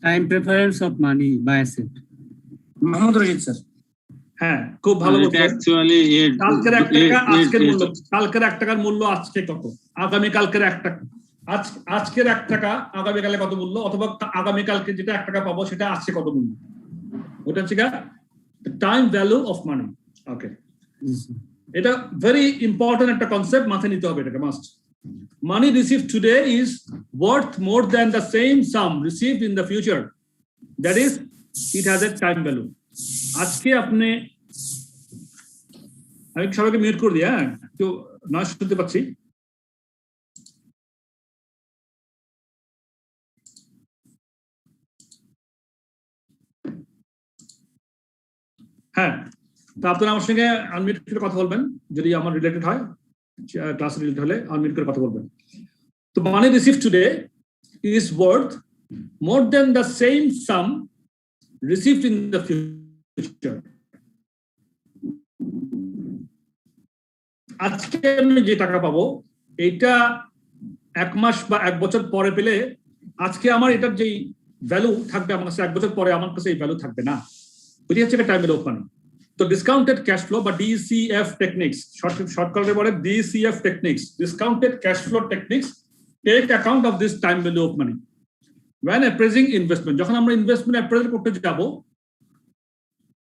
Time preference of money by asset. Mohammad Rashid sir. হ্যাঁ, খুব ভালো বলছেন। অ্যাকচুয়ালি কালকের 1 টাকা আজকের মূল্য, কালকের 1 টাকার মূল্য আজকে কত, আগামী কালকের 1 টাকা, আজকের 1 টাকা আগামী কালে কত মূল্য, অথবা আগামী কালকে যেটা 1 টাকা পাবো সেটা আজকে কত মূল্য, ওটা হচ্ছে টাইম ভ্যালু অফ মানি। ওকে, এটা ভেরি ইম্পর্টেন্ট একটা কনসেপ্ট, মাথায় নিতে হবে এটাকে must. Money received today is worth more than the same sum received in the future. That is, it has a time value. আজকে আপনি, আমি সবাইকে মিউট করে দিই, হ্যাঁ, কেউ নয় শুনতে পাচ্ছি। হ্যাঁ, তো আপনারা আমার সঙ্গে আনমিউট করে কথা বলবেন যদি আমার রিলেটেড হয়, ক্লাস রিলেটেড হলে আনমিউট করে কথা বলবেন। তো money received today is worth more than the same sum received in the future. আজকে আমি যে টাকা পাবো এটা 1 মাস বা 1 বছর পরে পেলে আজকে আমার এটার যেই ভ্যালু থাকবে আমার কাছে 1 বছর পরে আমার কাছে এই ভ্যালু থাকবে না। ওইটা হচ্ছে টাইম ভ্যালু অফ মানি। তো ডিসকাউন্টেড ক্যাশ ফ্লো বা DCF টেকনিক্স, শর্টকাটে বলে DCF techniques, discounted cash flow techniques take account of this time value of money when appraising investment. যখন আমরা ইনভেস্টমেন্ট অ্যাপ্রেজাল করতে যাব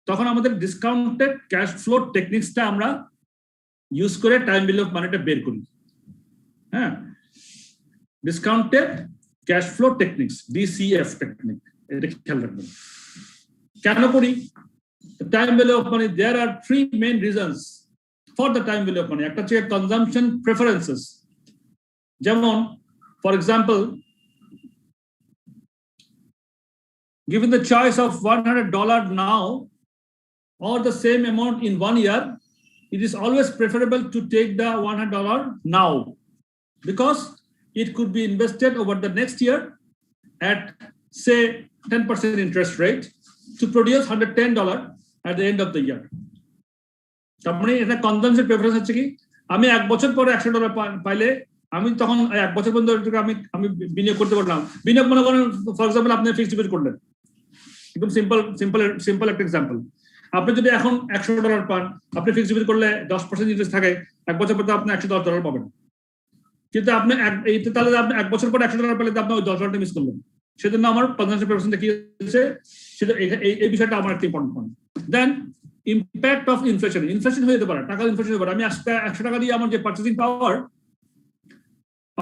তখন আমাদের ডিসকাউন্টেড ক্যাশ ফ্লো টেকনিক্সটা আমরা ইউজ করে টাইম ভ্যালু অফ মানিটা বের করি। হ্যাঁ, discounted cash flow techniques, DCF technique, এটা খেয়াল রাখবেন। কেন করি time value of money? There are 3 main reasons for the time value of money. একটা হচ্ছে কনজাম্পশন প্রেফারেন্সেস, যেমন for example, given the choice of $100 now or the same amount in 1 year, it is always preferable to take the $100 now because it could be invested over the next year at say 10% interest rate to produce $110 at the end of the year. তার মানে এটা consumption preference হচ্ছে কি, আমি 1 বছর পরে $100 পাইলে আমি তখন 1 বছর পর্যন্ত আমি বিনিয়োগ করতে পারলাম। বিনিয়োগ মনে করেন ফর এক্সাম্পল আপনি ফিক্সড ডিপোজিট করলেন, একদম সিম্পল একটা এক্সাম্পল। আপনি যদি এখন $100 পান, আপনি ফিক্সড ডিপোজিট করলে 10% ইন্টারেস্ট থাকে, 1 বছর পর আপনি $110 পাবেন। কিন্তু আপনি তাহলে আপনি 1 বছর পর $100 পেলে আপনি ওই $10টা মিস করলেন। সেজন্য আমার কনজাম্পশন প্রেফারেন্স কি হচ্ছে, সেটা এই বিষয়টা আমার একটা important point. Then impact of inflation. Inflation হয়ে যেতে পারে, টাকার ইনফ্লেশন হতে পারে। আমি আজকে 100 টাকা দিয়ে আমার যে পার্চেসিং পাওয়ার,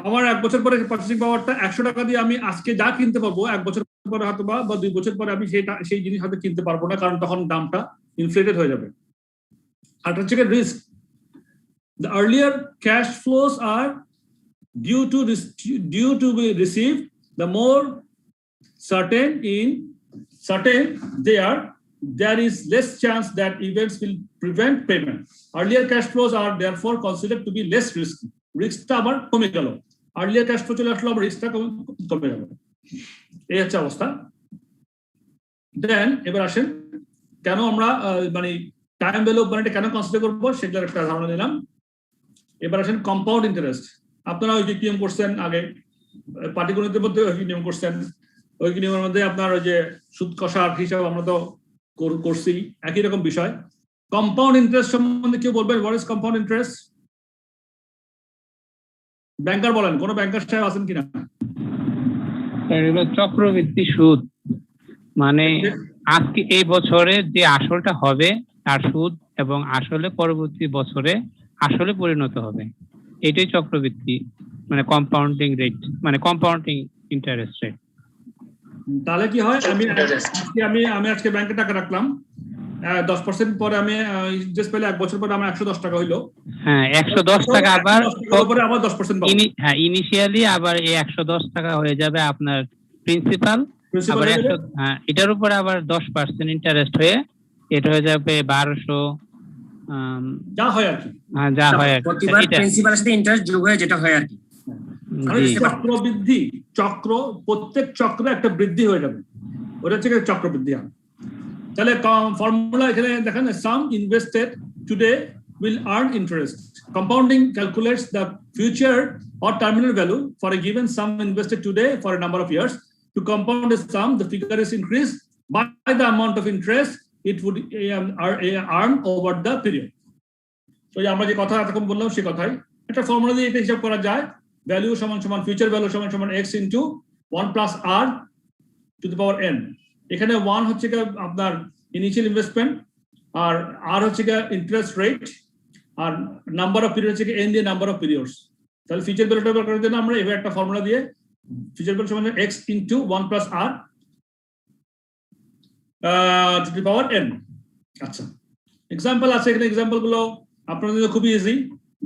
আমার 1 বছর পরে পার্চেসিং পাওয়ারটা 100 টাকা দিয়ে আমি আজকে যা কিনতে পারবো 1 বছর পরে হয়তো বা 2 বছর পরে আমি সেই জিনিস হয়তো কিনতে পারবো না, কারণ তখন দামটা ইনফ্লেটেড হয়ে যাবে। আর হচ্ছে risk. The earlier cash flows are due to be received, the more there is less chance that events will prevent payment. Earlier cash flows are therefore considered to be less risky. Riskটা আবার কমে গেল, earlier cash flow চলে আসলো, আবার রিস্কটা কমে গেল, এই হচ্ছে অবস্থা। দেন এবার আসেন কেন আমরা মানে টাইম ভ্যালু অফ মানিটা কেন কনসিডার করবো সেটার একটা ধারণা নিলাম। এবার আসেন কম্পাউন্ড ইন্টারেস্ট। আপনারা ওই যে নিয়ম করছেন আগে, পাটিগণিতের মধ্যে ওই নিয়ম করছেন, ওই নিয়মের মধ্যে আপনার ওই যে সুদ কষার হিসাব আমরা তো করছি, একই রকম বিষয়। কম্পাউন্ড ইন্টারেস্ট সম্বন্ধে কেউ বলবেন, হোয়াট ইজ কম্পাউন্ড ইন্টারেস্ট? ব্যাংকার বলেন, কোন ব্যাংকার সাহেব আছেন কিনা? চক্রবৃদ্ধি সুদ, মানে আজকে এই বছরে যে আসলটা হবে তার সুদ এবং আসলে পরবর্তী বছরে আসলে পরিণত হবে, এটাই চক্রবৃদ্ধি, মানে কম্পাউন্ডিং রেট, মানে কম্পাউন্ডিং ইন্টারেস্ট রেট। তাহলে কি হয়, আমি আজকে ব্যাংকে টাকা রাখলাম, 10% পরে আমি ইন্টারেস্ট পেলে 1 বছর পরে আমার 110 টাকা হইলো। হ্যাঁ, 110 টাকা আবার পরে আবার 10% পাবো। হ্যাঁ, ইনিশিয়ালি আবার এই 110 টাকা হয়ে যাবে আপনার প্রিন্সিপাল, আবার এটার উপরে আবার 10% ইন্টারেস্ট হয়ে এটা হয়ে যাবে 1200, যা হয় আর কি। হ্যাঁ, যা হয় আর কি, প্রতিবার প্রিন্সিপালের সাথে ইন্টারেস্ট যোগ হয়ে যেটা হয় আর কি। চক্রবৃদ্ধি, চক্র, প্রত্যেক চক্রে একটা বৃদ্ধি হয়ে যাবে, ওটা হচ্ছে চক্রবৃদ্ধি। তাহলে ফর্মুলা এখানে দেখেন, sum invested today will earn interest. Compounding calculates the future or terminal value for a given sum invested today for a number of years. To compound a sum, the figure is increased by the amount of interest it would earn over the period. So আমরা যে কথা এতক্ষণ বললাম সেই কথাই, একটা formula দিয়ে এটা হিসাব করা যায়। ভ্যালু সমান সমান ফিউচার ভ্যালু সমান সমান x into 1 plus r to the power n। এখানে 1 হচ্ছে আপনার ইনিশিয়াল ইনভেস্টমেন্ট, আর r হচ্ছে ইন্টারেস্ট রেট, আর নাম্বার অফ পিরিয়ড হচ্ছে n দিয়ে নাম্বার অফ পিরিয়ডস। তাহলে ফিউচার ভ্যালুটা বের করার জন্য আমরা এভাবে একটা ফর্মুলা দিয়ে ফিউচার ভ্যালু সমান x into 1 plus r to the power n। আচ্ছা, এক্সাম্পল আছে এখানে, এক্সাম্পল গুলো আপনাদের জন্য খুবই ইজি।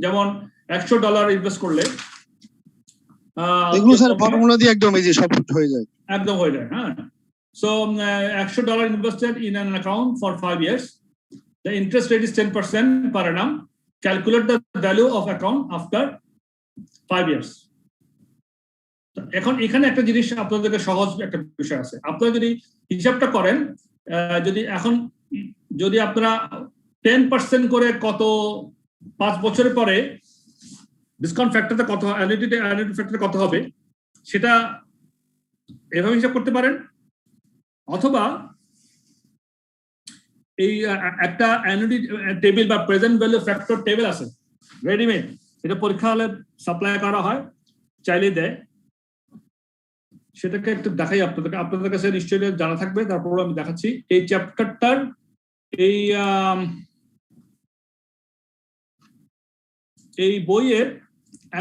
যেমন $100 ইনভেস্ট করলে, এগুলো স্যার ফর্মুলা দিয়ে একদম ইজি সব হয়ে যায়, একদম হয়ে যায়। হ্যাঁ, so $100 invested in an account for 5 years, the interest rate is 10% per annum. Calculate the value of account after 5 years. এখন এখানে একটা জিনিস আপনাদেরকে সহজ একটা বিষয় আছে, আপনারা যদি হিসাবটা করেন, যদি আপনারা 10% করে কত 5 বছরের পরে ডিসকাউন্ট ফ্যাক্টরটা কত, অ্যানুইটি ফ্যাক্টর কত হবে সেটা এভাবে হিসাব করতে পারেন। অথবা এই একটা অ্যানুইটি টেবিল বা প্রেজেন্ট ভ্যালু ফ্যাক্টর টেবিল আছে রেডিমেড, এটা পরীক্ষা হলে সাপ্লাই করা হয়, চাইলে দেয়, সেটাকে একটু দেখাই আপনাদের কাছে নিশ্চয়ই জানা থাকবে, তারপর আমি দেখাচ্ছি। এই চ্যাপ্টারটার এই বইয়ের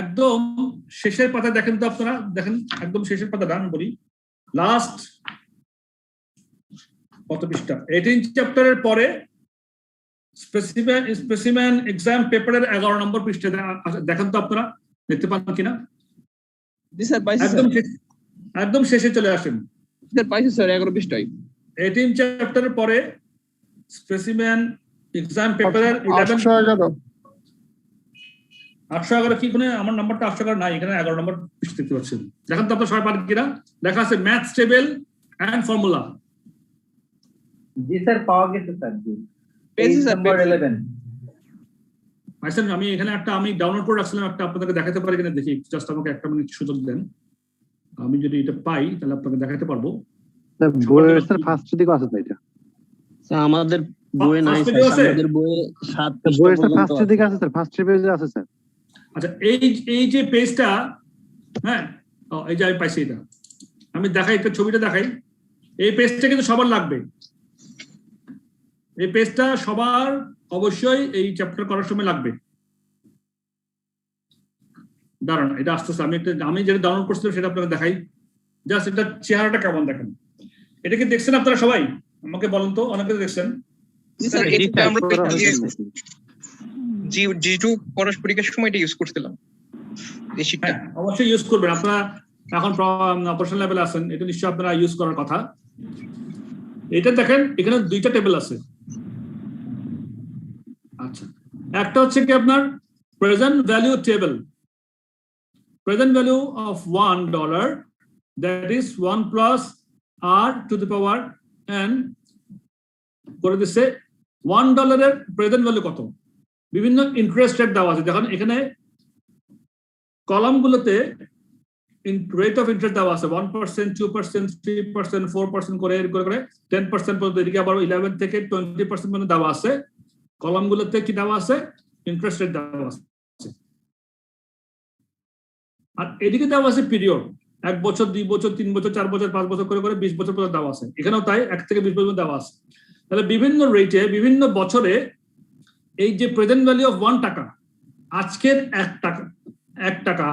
একদম শেষের পাতা দেখেন তো, আপনারা দেখেন একদম শেষের পাতাটা, আমি বলি লাস্ট কত পৃষ্ঠা, 18 চ্যাপ্টারের পরে স্পেসিমেন এক্সাম পেপারের 11 নম্বর পৃষ্ঠা দেখেন তো, আপনারা দেখতে পান কিনা? একদম শেষে চলে আসেন স্যার, 11 পৃষ্ঠায় 18 চ্যাপ্টারের পরে স্পেসিমেন এক্সাম পেপারের 811 কি, কোনে আমার নাম্বারটা 811 নাই, এখানে 11 নম্বর পৃষ্ঠা দেখতে পাচ্ছেন। দেখেন তো আপনারা সবাই পারেন কিনা? লেখা আছে ম্যাথস টেবিল এন্ড ফর্মুলা। জি স্যার, পাওয়া গেছে স্যার, জি পেজ নাম্বার 11। আচ্ছা, আমি এখানে একটা আমি ডাউনলোড করে রাখছিলাম, একটা আপনাদেরকে দেখাতে পারি কিনা দেখি, জাস্ট আমাকে একটা মিনিট সুযোগ দেন। আমি যদি এটা পাই তাহলে আপনাকে দেখাতে পারবো। স্যার বইয়ের স্যার ফার্স্ট দিকে আছে এটা স্যার, আমাদের বইয়ে নাই স্যার, আমাদের বইয়ে 7 বইয়ের স্যার ফার্স্ট দিকে আছে স্যার, ফার্স্ট পেজে আছে স্যার। আচ্ছা, এই যে পেজটা, হ্যাঁ এই যে আমি পাইছি, এটা আমি দেখাই, একটা ছবিটা দেখাই। এই পেজটা কিন্তু সবার লাগবে, এই পেজটা সবার অবশ্যই এই চ্যাপ্টার করার সময় লাগবে। দাঁড়ান, এটা আসতেছে, আমি যেটা ডাউনলোড করছিলাম সেটা আপনাকে দেখাই, জাস্ট এটা চেহারাটা কেমন দেখেন। এটা কি দেখছেন আপনারা সবাই? আমাকে বলেন তো, অনেকে দেখছেন? জি2 পরস্পরিকের সময় এটা ইউজ করছিলাম, এই শীটটা অবশ্যই ইউজ করবেন আপনারা। এখন অপারেশন লেভেলে আছেন, এটা নিশ্চয়ই আপনারা ইউজ করার কথা। এটা দেখেন এখানে দুইটা টেবিল আছে। আচ্ছা, একটা হচ্ছে কি আপনার present value table, present value of $1, that is 1 plus r to the power n করে দিচ্ছে। $1 এর প্রেজেন্ট ভ্যালু কত, বিভিন্ন ইন্টারেস্ট রেট দেওয়া আছে। দেখুন এখানে কলামগুলোতে রেট অফ ইন্টারেস্ট দেওয়া আছে 1%, 2%, 3%, 4% করে 10% পর্যন্ত, এদিকে আবার 11 থেকে 20% পর্যন্ত দেওয়া আছে। কলামগুলোতে কি দেওয়া আছে, ইন্টারেস্ট রেট দেওয়া আছে। আর এদিকে দেওয়া আছে পিরিয়ড, 1 বছর, 2 বছর, 3 বছর, 4 বছর, 5 বছর করে 20 বছর পর্যন্ত দেওয়া আছে। এখানেও তাই 1 থেকে 20 পর্যন্ত দেওয়া আছে। তাহলে বিভিন্ন রেটে বিভিন্ন বছরে এই যে প্রেজেন্ট ভ্যালু অফ 1 টাকা, আজকের 1 টাকা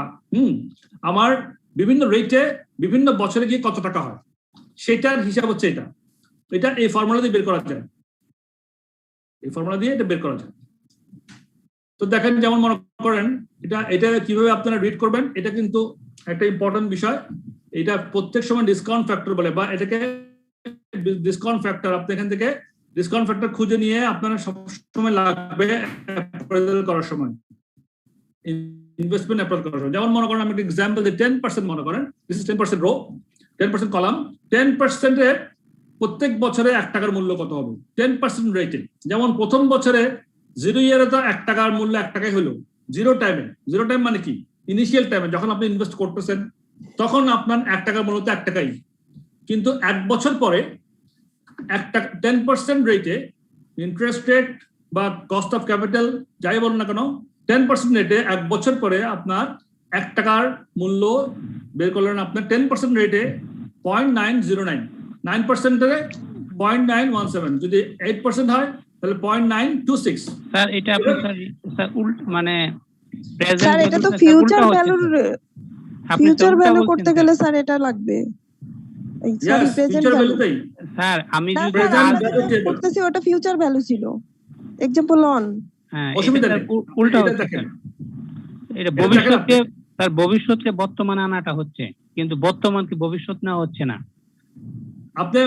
আমার বিভিন্ন রেটে বিভিন্ন বছরে গিয়ে কত টাকা হয় সেটার হিসাব হচ্ছে এটা। এটা এই ফর্মুলা দিয়ে বের করা যায়, এই ফর্মুলা দিয়ে এটা বের করা যায়। তো দেখেন, যেমন মনে করেন এটা কিভাবে আপনারা রিড করবেন, এটা কিন্তু একটা ইম্পর্টেন্ট বিষয়। এটা প্রত্যেক সময় ডিসকাউন্ট ফ্যাক্টর বলে, বা এটাকে ডিসকাউন্ট ফ্যাক্টর, আপনি এখান থেকে ডিসকাউন্ট ফ্যাক্টর খুঁজে নিয়ে আপনারা সবসময় লাগবে অ্যাপ্রেজাল করার সময়, ইনভেস্টমেন্ট অ্যাপ্রেজাল করার সময়। যেমন মনে করেন আমি একটা এক্সাম্পল দিই, 10% মনে করেন, দিস ইজ 10% রো, 10% কলাম। 10% এর প্রত্যেক বছরে 1 টাকার মূল্য কত হবে 10% রেটে। যেমন প্রথম বছরে 0 ইয়ারে তো 1 টাকার মূল্য 1 টাকাই হলো, জিরো টাইমে। জিরো টাইম মানে কি, ইনিশিয়াল টাইমে যখন আপনি ইনভেস্ট করতেছেন তখন আপনার 1 টাকার মূল্য তো 1 টাকাই। কিন্তু 1 বছর পরে 1 টাকা 10% রেটে ইন্টারেস্ট রেট বা কস্ট অফ ক্যাপিটাল যাই বলুন না কেন, 10% রেটে 1 বছর পরে আপনার 1 টাকার মূল্য বের করলেন আপনার 10% রেটে 0.909, 9% এ 0.917, যদি 8% হয় তাহলে 0.926। স্যার এটা আপনি স্যার মানে স্যার এটা তো ফিউচার ভ্যালু করতে গেলে স্যার এটা লাগবে। Sorry, present value. স্যার আমি যদি করতেছি ওটা ফিউচার ভ্যালু ছিল, এক্সাম্পল অন। হ্যাঁ, অসুবিধা নেই, উল্টা হচ্ছে। এটা ভবিষ্যতে স্যার, ভবিষ্যতে বর্তমানে আনাটা হচ্ছে, কিন্তু বর্তমানকে ভবিষ্যৎ নেওয়া হচ্ছে না। আপনি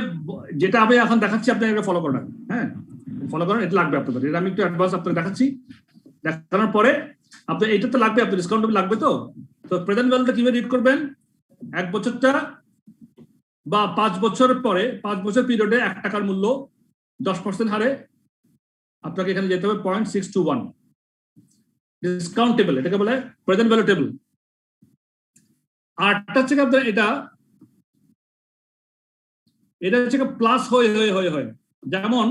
যেটা আমি এখন দেখাচ্ছি আপনি এটা ফলো করেন, হ্যাঁ ফলো করেন, এটা লাগবে আপনাদের। এটা আমি একটু অ্যাডভান্স আপনাদের দেখাচ্ছি, দেখানোর পরে আপনি এটা তো লাগবে, আপনার ডিসকাউন্ট লাগবে। তো প্রেজেন্ট ভ্যালুটা কিভাবে রিড করবেন, 1 বছরটা বা 5 বছরের পরে 5 বছর পিরিয়ডে 1 টাকার মূল্য 10% হারে আপনাকে এখানে যেতে হবে 0.621 ডিসকাউন্ট টেবিল, এটাকে বলে প্রেজেন্ট ভ্যালু টেবিল। আরটা হচ্ছে আপনার এটা হচ্ছে প্লাস হয়ে যেমন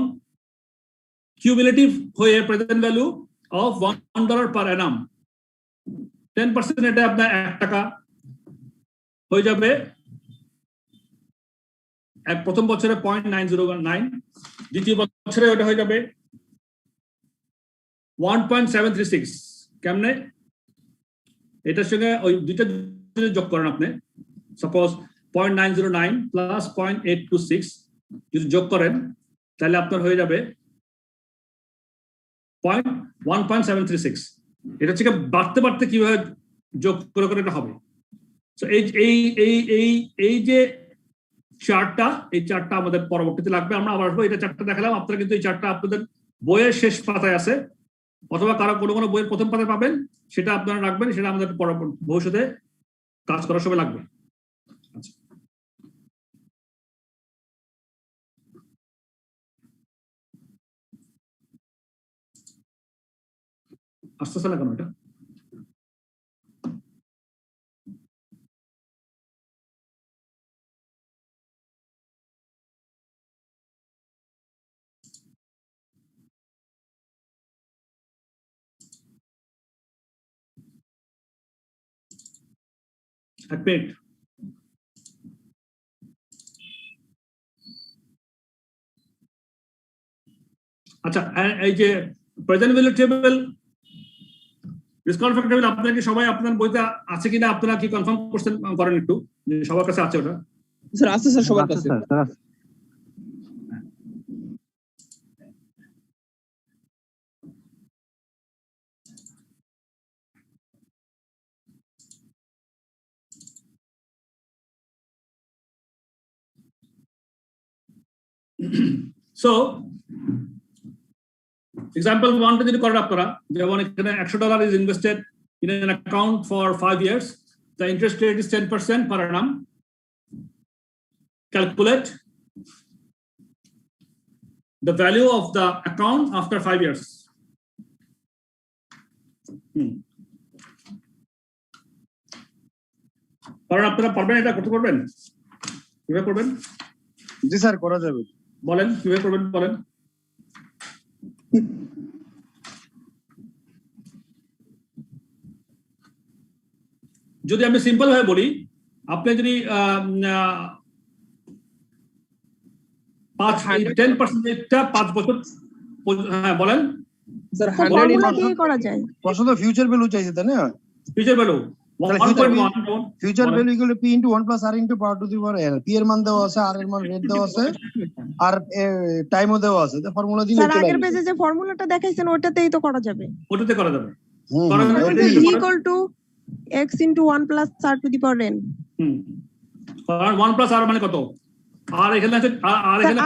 কিউমুলেটিভ হয়ে প্রেজেন্ট ভ্যালু অফ $1 পার অ্যানাম 10% এটা আপনার 1 টাকা হয়ে যাবে প্রথম বছরে 0.909, দ্বিতীয় বছরে ওটা হয়ে যাবে 1.736। কেমনে, এটার সঙ্গে ওই দুইটা যোগ করেন আপনি, সাপোজ 0.909 প্লাস 0.826 যদি যোগ করেন তাহলে আপনার হয়ে যাবে 1.736। এটা হচ্ছে বাড়তে কিভাবে যোগ করে এটা হবে। এই যে চার্টটা, এই চার্টটা আমাদের পরবর্তীতে লাগবে, আমরা আবার এটা চার্টটা দেখালাম। আপনারা কিন্তু এই চার্টটা আপনাদের বইয়ের শেষ পাতায় আছে, অথবা কারো কোনো বইয়ের প্রথম পাতায় পাবেন, সেটা আপনারা রাখবেন, সেটা আমাদের ভবিষ্যতে কাজ করার সময় লাগবে। আসতেছে না কেন এটা? এক মিনিট, আচ্ছা এই যে present value table, discount factor table আপনারা কি সবাই আপনার বইতে আছে কিনা আপনারা কি কনফার্ম করছেন, করেন একটু যে সবার কাছে আছে ওটা? স্যার আছে স্যার, সবার কাছে। সো এক্সাম্পল 1 যদি করেন আপনারা, যেমন এখানে $100 is invested in an account for 5 years. The interest rate is 10% per annum. Calculate the value of the account after 5 years. কারণ আপনারা পারবেন, এটা করতে পারবেন? কিভাবে করবেন? জি স্যার, করা যাবে। বলেন কিভাবে করবেন, বলেন। যদি আমি সিম্পল ভাবে বলি, আপনি যদি 10%টা 5 বছর, হ্যাঁ বলেন স্যার। ফর্মুলা দিয়ে করা যায়। প্রশ্ন তো ফিউচার ভ্যালু চাইছে তাই না? Future value future value equal P into 1 plus R into power to the power n. P এর মান দেওয়া আছে, R এর মান রেট দেওয়া আছে, আর টাইমও দেওয়া আছে। তো ফর্মুলা দিলে স্যার আগের পেজে যে ফর্মুলাটা দেখাইছেন ওটাতেই তো করা যাবে। ওটাতে করা যাবে। G equal to x into 1 plus R to the power n। কারণ 1 plus R মানে কত? আর এখানে আছে, আর এখানে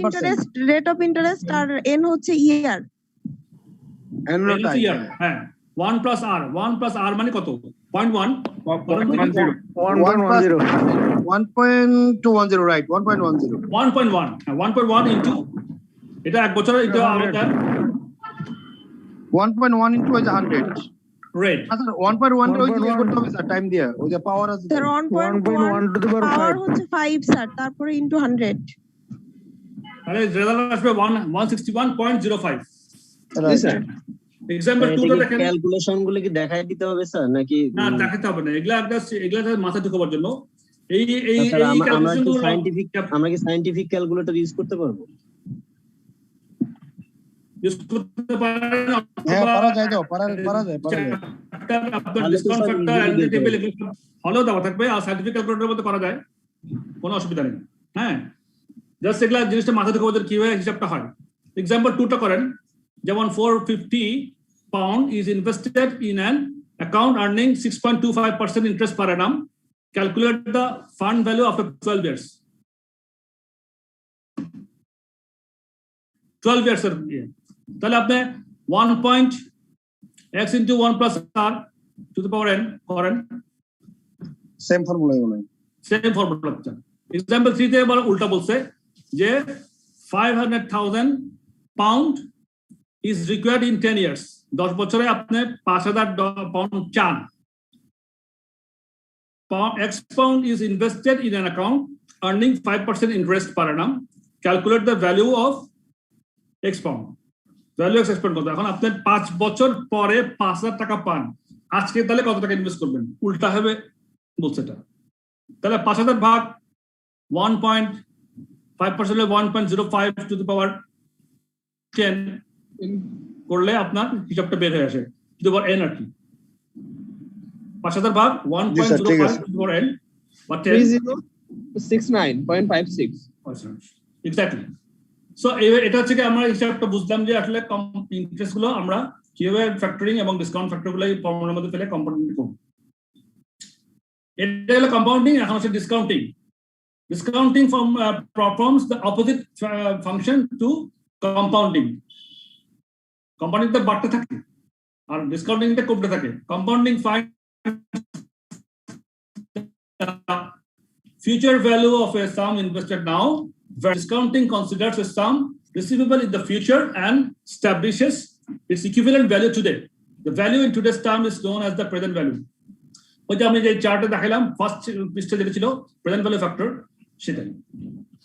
ইন্টারেস্ট, রেট অফ ইন্টারেস্ট, আর n হচ্ছে ইয়ার। n হলো টাইম। হ্যাঁ, 1 plus R, 1 plus R মানে কত? 0.1 1.10 রাইট, 1.10 1.1 into এটা এক বছরের, এটা আলাদা 1.1 into 100 রেট। আচ্ছা 1.1 টা ওই কি করতে হবে স্যার, টাইম দিয়ে ওই যে পাওয়ার আছে স্যার 1.1 টু দি পাওয়ার হচ্ছে 5 স্যার, তারপরে ইনটু 100, তাহলে রেজাল্ট আসবে 161.05। জি স্যার। এক্সাম্পল 2 টা দেখেন। ক্যালকুলেশন গুলো কি দেখাই দিতে হবে স্যার নাকি? না, দেখাতে হবে না, এগুলা মাথা ঢোকাবার জন্য। এই আমরা কি সায়েন্টিফিক ক্যালকুলেটর ইউজ করতে পারবো? ইউজ করতে পারেন। হ্যাঁ, পারা যায়, আপনার ডিসকাউন্ট ফ্যাক্টর এন্ড টেবিল হলেও দেওয়া থাকবে, আর সায়েন্টিফিক ক্যালকুলেটরের মধ্যে করা যায়, কোনো অসুবিধা নেই। হ্যাঁ, জাস্ট এগুলা জিনিসটা মাথা ঢোকাবার কিভাবে হিসাবটা হয়। এক্সাম্পল 2 টা করেন, যেমন 450 pound is invested in an account earning 6.25% interest per annum. Calculate the fund value after 12 years. 12 years এর তাহলে আপনি 1.x into 1 plus R to the power n করেন, সেম ফর্মুলা বলেন, সেম ফর্মুলা। এক্সাম্পল 3 তে আবার উল্টা বলছে যে 500,000 pound is required in 10 years. 10 বছরে আপনি 5,000 pound চান। X pound is invested in an account earning 5% interest per annum. Calculate the value of X pound. Value of X pound কত? এখন আপনি 5 বছর পরে 5,000 টাকা পান, আজকে তাহলে কত টাকা ইনভেস্ট করবেন? উল্টা হবে বলছে এটা। তাহলে 5,000 ভাগ 1.5% 1.05 to the power 10 করলে আপনার হিসাবটা বের হয়ে আসে, টু দি পাওয়ার n আর কি। 5,000 ভাগ 1.05 টু দি পাওয়ার n বা 3069.56 এক্স্যাক্টলি। সো এটা হচ্ছে কি আমরা হিসাবটা বুঝলাম যে আসলে ইন্টারেস্ট গুলো আমরা কিভাবে ফ্যাক্টরিং এবং ডিসকাউন্ট ফ্যাক্টর গুলো এই ফর্মুলার মধ্যে ফেলে কম্পাউন্ডিং করব। এটা হলো কম্পাউন্ডিং। এখন হচ্ছে discounting. Discounting performs the opposite function to compounding. Compounding তে বাড়তে থাকে আর ডিসকাউন্টিং তে কমতে থাকে। Compounding find future value of a sum invested now, where discounting considers a sum receivable in the future and establishes its equivalent value today. The value in today's term is known as the present value. ওই যে আমি যে চার্টে দেখালাম first পৃষ্ঠা যেটা ছিল present value factor, সেটাই।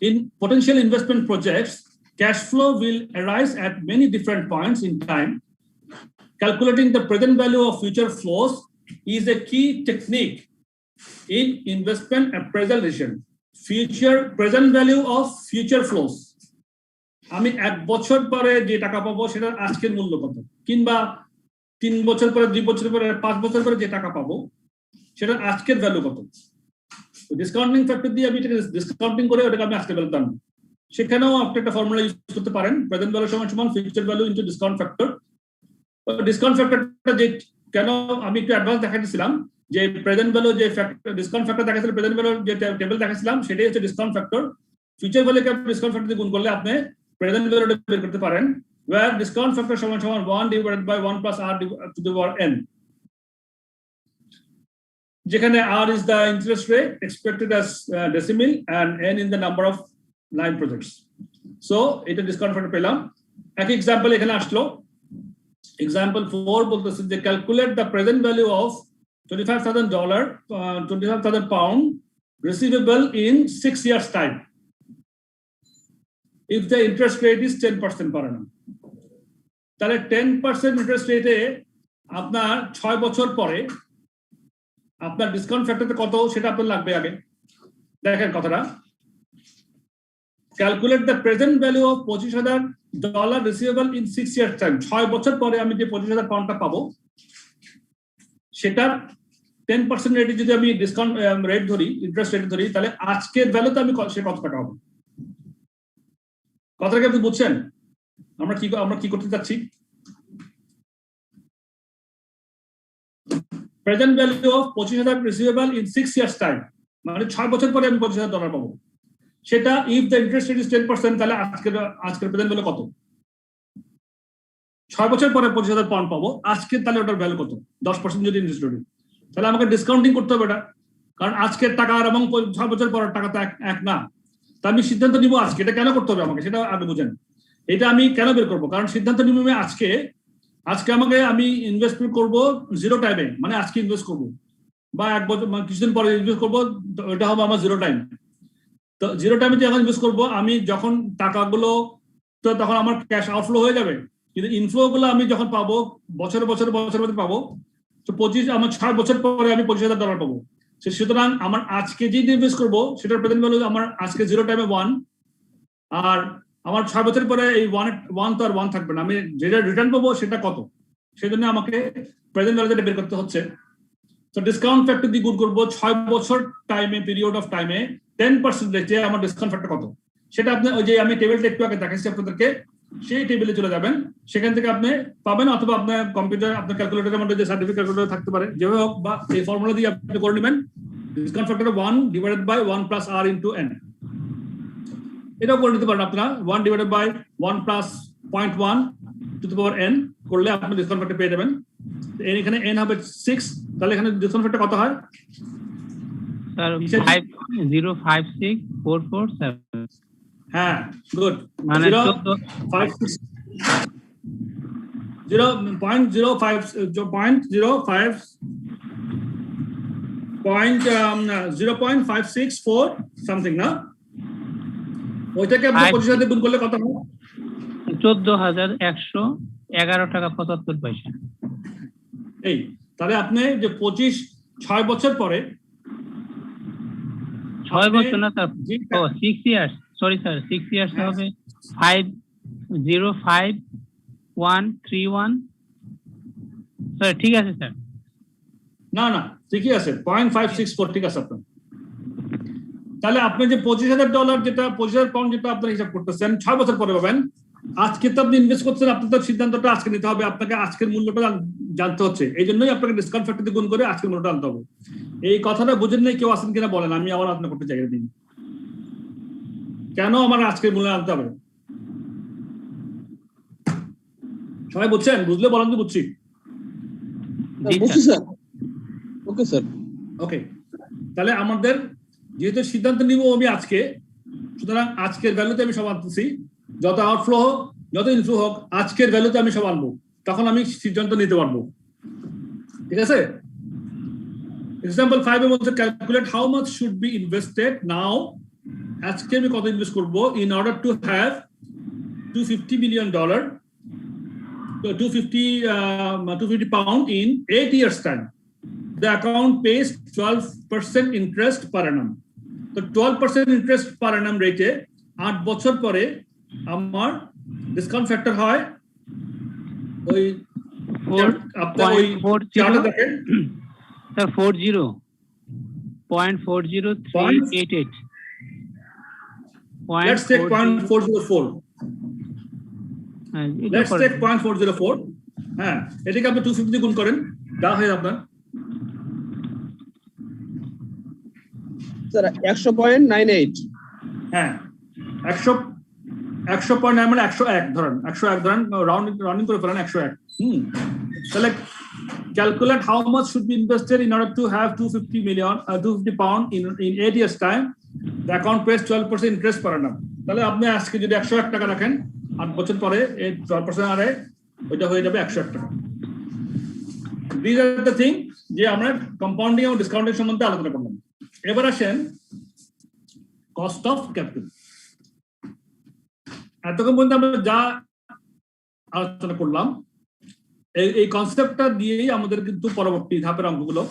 In potential investment projects, cash flow will arise at many different points in time. Calculating the present value of future flows is a key technique in investment appraisal. Future present value of future flows. আমি 1 বছর পরে যে টাকা পাবো সেটার আজকের মূল্য কত, কিংবা 3 বছর পরে, 2 বছর পরে, 5 বছর পরে যে টাকা পাবো সেটার আজকের ভ্যালু কত। ডিসকাউন্টিং ফ্যাক্টর দিয়ে আমি ডিসকাউন্টিং করে ওটাকে আমি আজকের ভ্যালু দাম, সেখানেও আপনি একটা ফর্মুলা ইউজ করতে পারেন, প্রেজেন্ট ভ্যালু সমান future value into discount factor. Discount ফ্যাক্টরটা যে কেন আমি একটু অ্যাডভান্স দেখাচ্ছিলাম যে প্রেজেন্ট ভ্যালু যে ফ্যাক্টর ডিসকাউন্ট ফ্যাক্টর দেখাচ্ছিল, প্রেজেন্ট ভ্যালু যে টেবিল দেখাচ্ছিলাম সেটাই হচ্ছে ডিসকাউন্ট ফ্যাক্টর। ফিউচার ভ্যালুকে আপনি ডিসকাউন্ট ফ্যাক্টর দিয়ে গুণ করলে আপনি প্রেজেন্ট ভ্যালুটা বের করতে পারেন, where discount factor সমান 1 divided by 1 plus r to the power n, যেখানে r is the interest rate expected as decimal and n in the number of line projects. So এটা ডিসকাউন্ট ফ্যাক্টর পেলাম। এক example এখানে আসলো, example 4 বলতেছে যে calculate the present value of $25,000 25,000 pound receivable in 6 years time if the interest rate is 10% per annum. তাহলে 10% interest রেটে আপনার 6 বছর পরে আপনার ডিসকাউন্ট ফ্যাক্টরটা কত সেটা আপনার লাগবে আগে। দেখেন কথাটা, calculate the present value of $25,000 receivable in 6 years time. 6 বছর পরে আমি যে 25,000 পাউন্ডটা পাবো সেটা 10% রেটে যদি আমি ডিসকাউন্ট রেট ধরি, ইন্টারেস্ট রেট ধরি, তাহলে আজকের ভ্যালুতে আমি সে কত টাকা হবে। কথাটা আপনি বুঝছেন আমরা কি করতে চাচ্ছি? Present value of $25,000 receivable in 6 years time, মানে 6 বছর পরে আমি $25,000 পাবো। সেটা if the interest rate is 10%, তাহলে আজকের প্রেজেন্ট ভ্যালু কত? 6 বছর পরে 25,000 পাউন্ড পাবো, আজকে তাহলে ওটার ভ্যালু কত? 10% যদি ইন্টারেস্ট রেট, তাহলে আমাকে ডিসকাউন্টিং করতে হবে এটা, কারণ আজকের টাকা এবং 6 বছর পরের টাকা তো এক না। তা আমি সিদ্ধান্ত নিব আজকে, এটা কেন করতে হবে আমাকে সেটা আগে বুঝেন। এটা আমি কেন বের করবো? কারণ সিদ্ধান্ত নিব আজকে আমাকে আমি ইনভেস্টমেন্ট করব 0 টাইমে, মানে আজকে ইনভেস্ট করব, বা 1 বছর কিছুদিন পরে ইনভেস্ট করবো, এটা হবে আমার 0 টাইম। তো 0 টাইমে যখন ইনভেস্ট করবো, আমি যখন টাকাগুলো তো তখন আমার ক্যাশ আউটফ্লো হয়ে যাবে, কিন্তু ইনফ্লো গুলো আমি যখন পাবো বছরে পাবো, তো আমার 6 বছর পরে আমি $25,000 পাবো। সুতরাং আমার আজকে যে ইনভেস্ট করবো সেটার প্রেজেন্ট ভ্যালু আমার আজকে 0 টাইমে 1, আর আমার 6 বছর পরে এই 1 তো আর 1 থাকবে না, আমি যেটা রিটার্ন পাবো সেটা কত, সেজন্য আমাকে প্রেজেন্ট ভ্যালুটা বের করতে হচ্ছে। তো ডিসকাউন্ট ফ্যাক্টর দিয়ে গুণ করবো 6 বছর টাইমে, পিরিয়ড অফ টাইমে 10% রেটে আমার ডিসকাউন্ট ফ্যাক্টর কত, সেটা আপনি ওই যে আমি টেবিলটা একটু আগে দেখাচ্ছি আপনাদেরকে, সেই টেবিলে চলে যাবেন, সেখান থেকে আপনি পাবেন, অথবা আপনার কম্পিউটার আপনার ক্যালকুলেটরের মধ্যে যে সার্টিফিকেট ক্যালকুলেটর থাকতে পারে, যেভাবে হোক, বা এই ফর্মুলা দিয়ে আপনি করে নেবেন discount factor 1 divided by 1 plus r into n। এটাও করে নিতে পারেন আপনারা, 1 divided by 1 plus 0.1 to the power n করলে আপনি ডিসকাউন্ট ফ্যাক্টর পেয়ে যাবেন। এখানে n হবে 6, তাহলে এখানে ডিসকাউন্ট ফ্যাক্টর কত হয় স্যার? 5056447। হ্যাঁ, গুড, মানে 0.05 0.564 সামথিং না, ওইটাকে আপনি 25,000 গুণ করলে কত হয়? 14,111 টাকা 75 পয়সা। এই তাহলে আপনি যে 6 বছর পরে, 6 বছর না sir, 6 years, sorry sir 6 years হবে 505,131। স্যার ঠিক আছে স্যার, না ঠিকই আছে, 0.564 ঠিক আছে আপনার। তাহলে আপনি যে $25,000 যেটা $25,000 পাউন্ড যেটা আপনার হিসাব করতেছেন 6 বছর পরে পাবেন, আজকে তো আপনি ইনভেস্ট করছেন, আপনার তো সিদ্ধান্তটা আজকে নিতে হবে, আপনাকে আজকের মূল্যটা জানতে হচ্ছে, এই জন্যই আপনাকে ডিসকাউন্ট ফ্যাক্টর দিয়ে গুণ করে আজকের মূল্যটা আনতে হবে। এই কথাটা বুঝেন নাই কেউ আছেন কিনা বলেন, আমি আবার আপনার করতে চাই দিন, কেন আমার আজকের মূল্য আনতে হবে? সবাই বুঝছেন? বুঝলে বলেন তো বুঝছি। ওকে স্যার, ওকে, তাহলে আমাদের যেহেতু সিদ্ধান্ত নিব আমি আজকে, সুতরাং আজকের ভ্যালুতে আমি সব আনতেছি, যত আউটফ্লো হোক যত ইনফ্লো হোক আজকের ভ্যালুতে আমি সব আনবো, তখন আমি সিদ্ধান্ত নিতে পারবো। ঠিক আছে, এক্সাম্পল 5 এ বলছে calculate how much should be invested now, আজকে আমি কত ইনভেস্ট করবো in order to have $250 million, 250 pound in 8 years time. The account pays 12% interest per annum. তো 12% ইন্টারেস্ট পার annum রেটে 8 বছর পরে আমার ডিসকাউন্ট ফ্যাক্টর হয় ওই আপনার ওই চার্টে দেখেন sir 40.40388। Let's take 0.404. Let's take 0.404. হ্যাঁ, এটাকে আপনি 250 গুণ করেন, যা হয় আপনার স্যার 100.98। হ্যাঁ, 100.9 মানে 101 ধরেন, 101 ধরেন, রাউন্ডিং করে ফেলেন 101। তাহলে calculate how much should be invested in order to have 250 pound in 8 years time. The account pays 12% interest per annum. তাহলে আপনি আজকে যদি 101 টাকা রাখেন, 8 বছর পরে এই 12% আরে ওইটা হয়ে যাবে 101 টাকা। These are the thing যে আমরা কম্পাউন্ডিং এবং ডিসকাউন্টিং সম্বন্ধে আলোচনা করলাম। এবার আসেন কস্ট অফ ক্যাপিটাল। এতক্ষণ পর্যন্ত আমরা যা আলোচনা করলাম এই কনসেপ্টটা দিয়েই আমাদের কিন্তু পরবর্তী ধাপের অঙ্কগুলো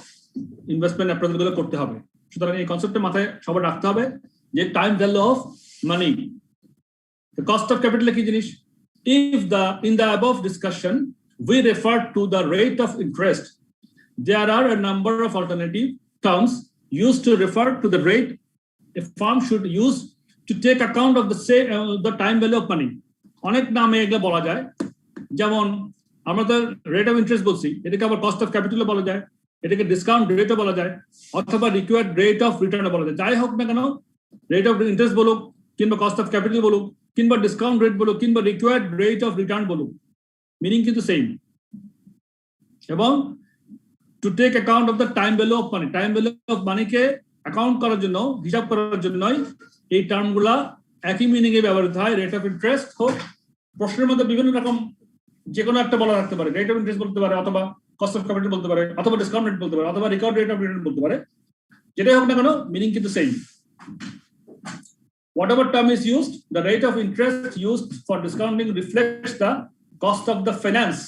ইনভেস্টমেন্ট অ্যাপ্রেজাল গুলো করতে হবে। সুতরাং এই কনসেপ্টের মাথায় সবার রাখতে হবে যে time value of money, cost of capital কি জিনিস। If in the above discussion we refer to the rate of interest, there are a number of alternative terms used to refer to the rate a firm should use to take account of the time value of money. অনেক নামে এগুলো বলা যায়, যেমন আমরা তো rate of interest বলছি, এটাকে আবার কস্ট অফ ক্যাপিটাল বলা যায়, এটাকে ডিসকাউন্ট রেটও বলা যায়, অথবা রিকোয়ার্ড রেট অফ রিটার্ন বলা যায়। যাই হোক না কেন, রেট অফ ইন্টারেস্ট বলুক, কিংবা কস্ট অফ ক্যাপিটাল বলুক, কিংবা ডিসকাউন্ট রেট বলুক, কিংবা রিকোয়ার্ড রেট অফ রিটার্ন বলুক, মিনিং কিন্তু সেম। এবং to take account of the time value of money, time value of মানিকে অ্যাকাউন্ট করার জন্য, হিসাব করার জন্যই এই টার্মগুলা একই মিনিং এ ব্যবহৃত হয়। রেট অফ ইন্টারেস্ট হোক, প্রশ্নের মধ্যে বিভিন্ন রকম যে কোনো একটা বলা রাখতে পারে, রেট অফ ইন্টারেস্ট বলতে পারে, অথবা কস্ট অফ ক্যাপিটাল বলতে পারে, অথবা ডিসকাউন্ট রেট বলতে পারে, অথবা রিকভার্ড রেট অফ রিটার্ন বলতে পারে। যেটাই হোক না কেন, মিনিং কিন্তু same. Whatever term is used, the rate of interest used for discounting reflects the cost of the finance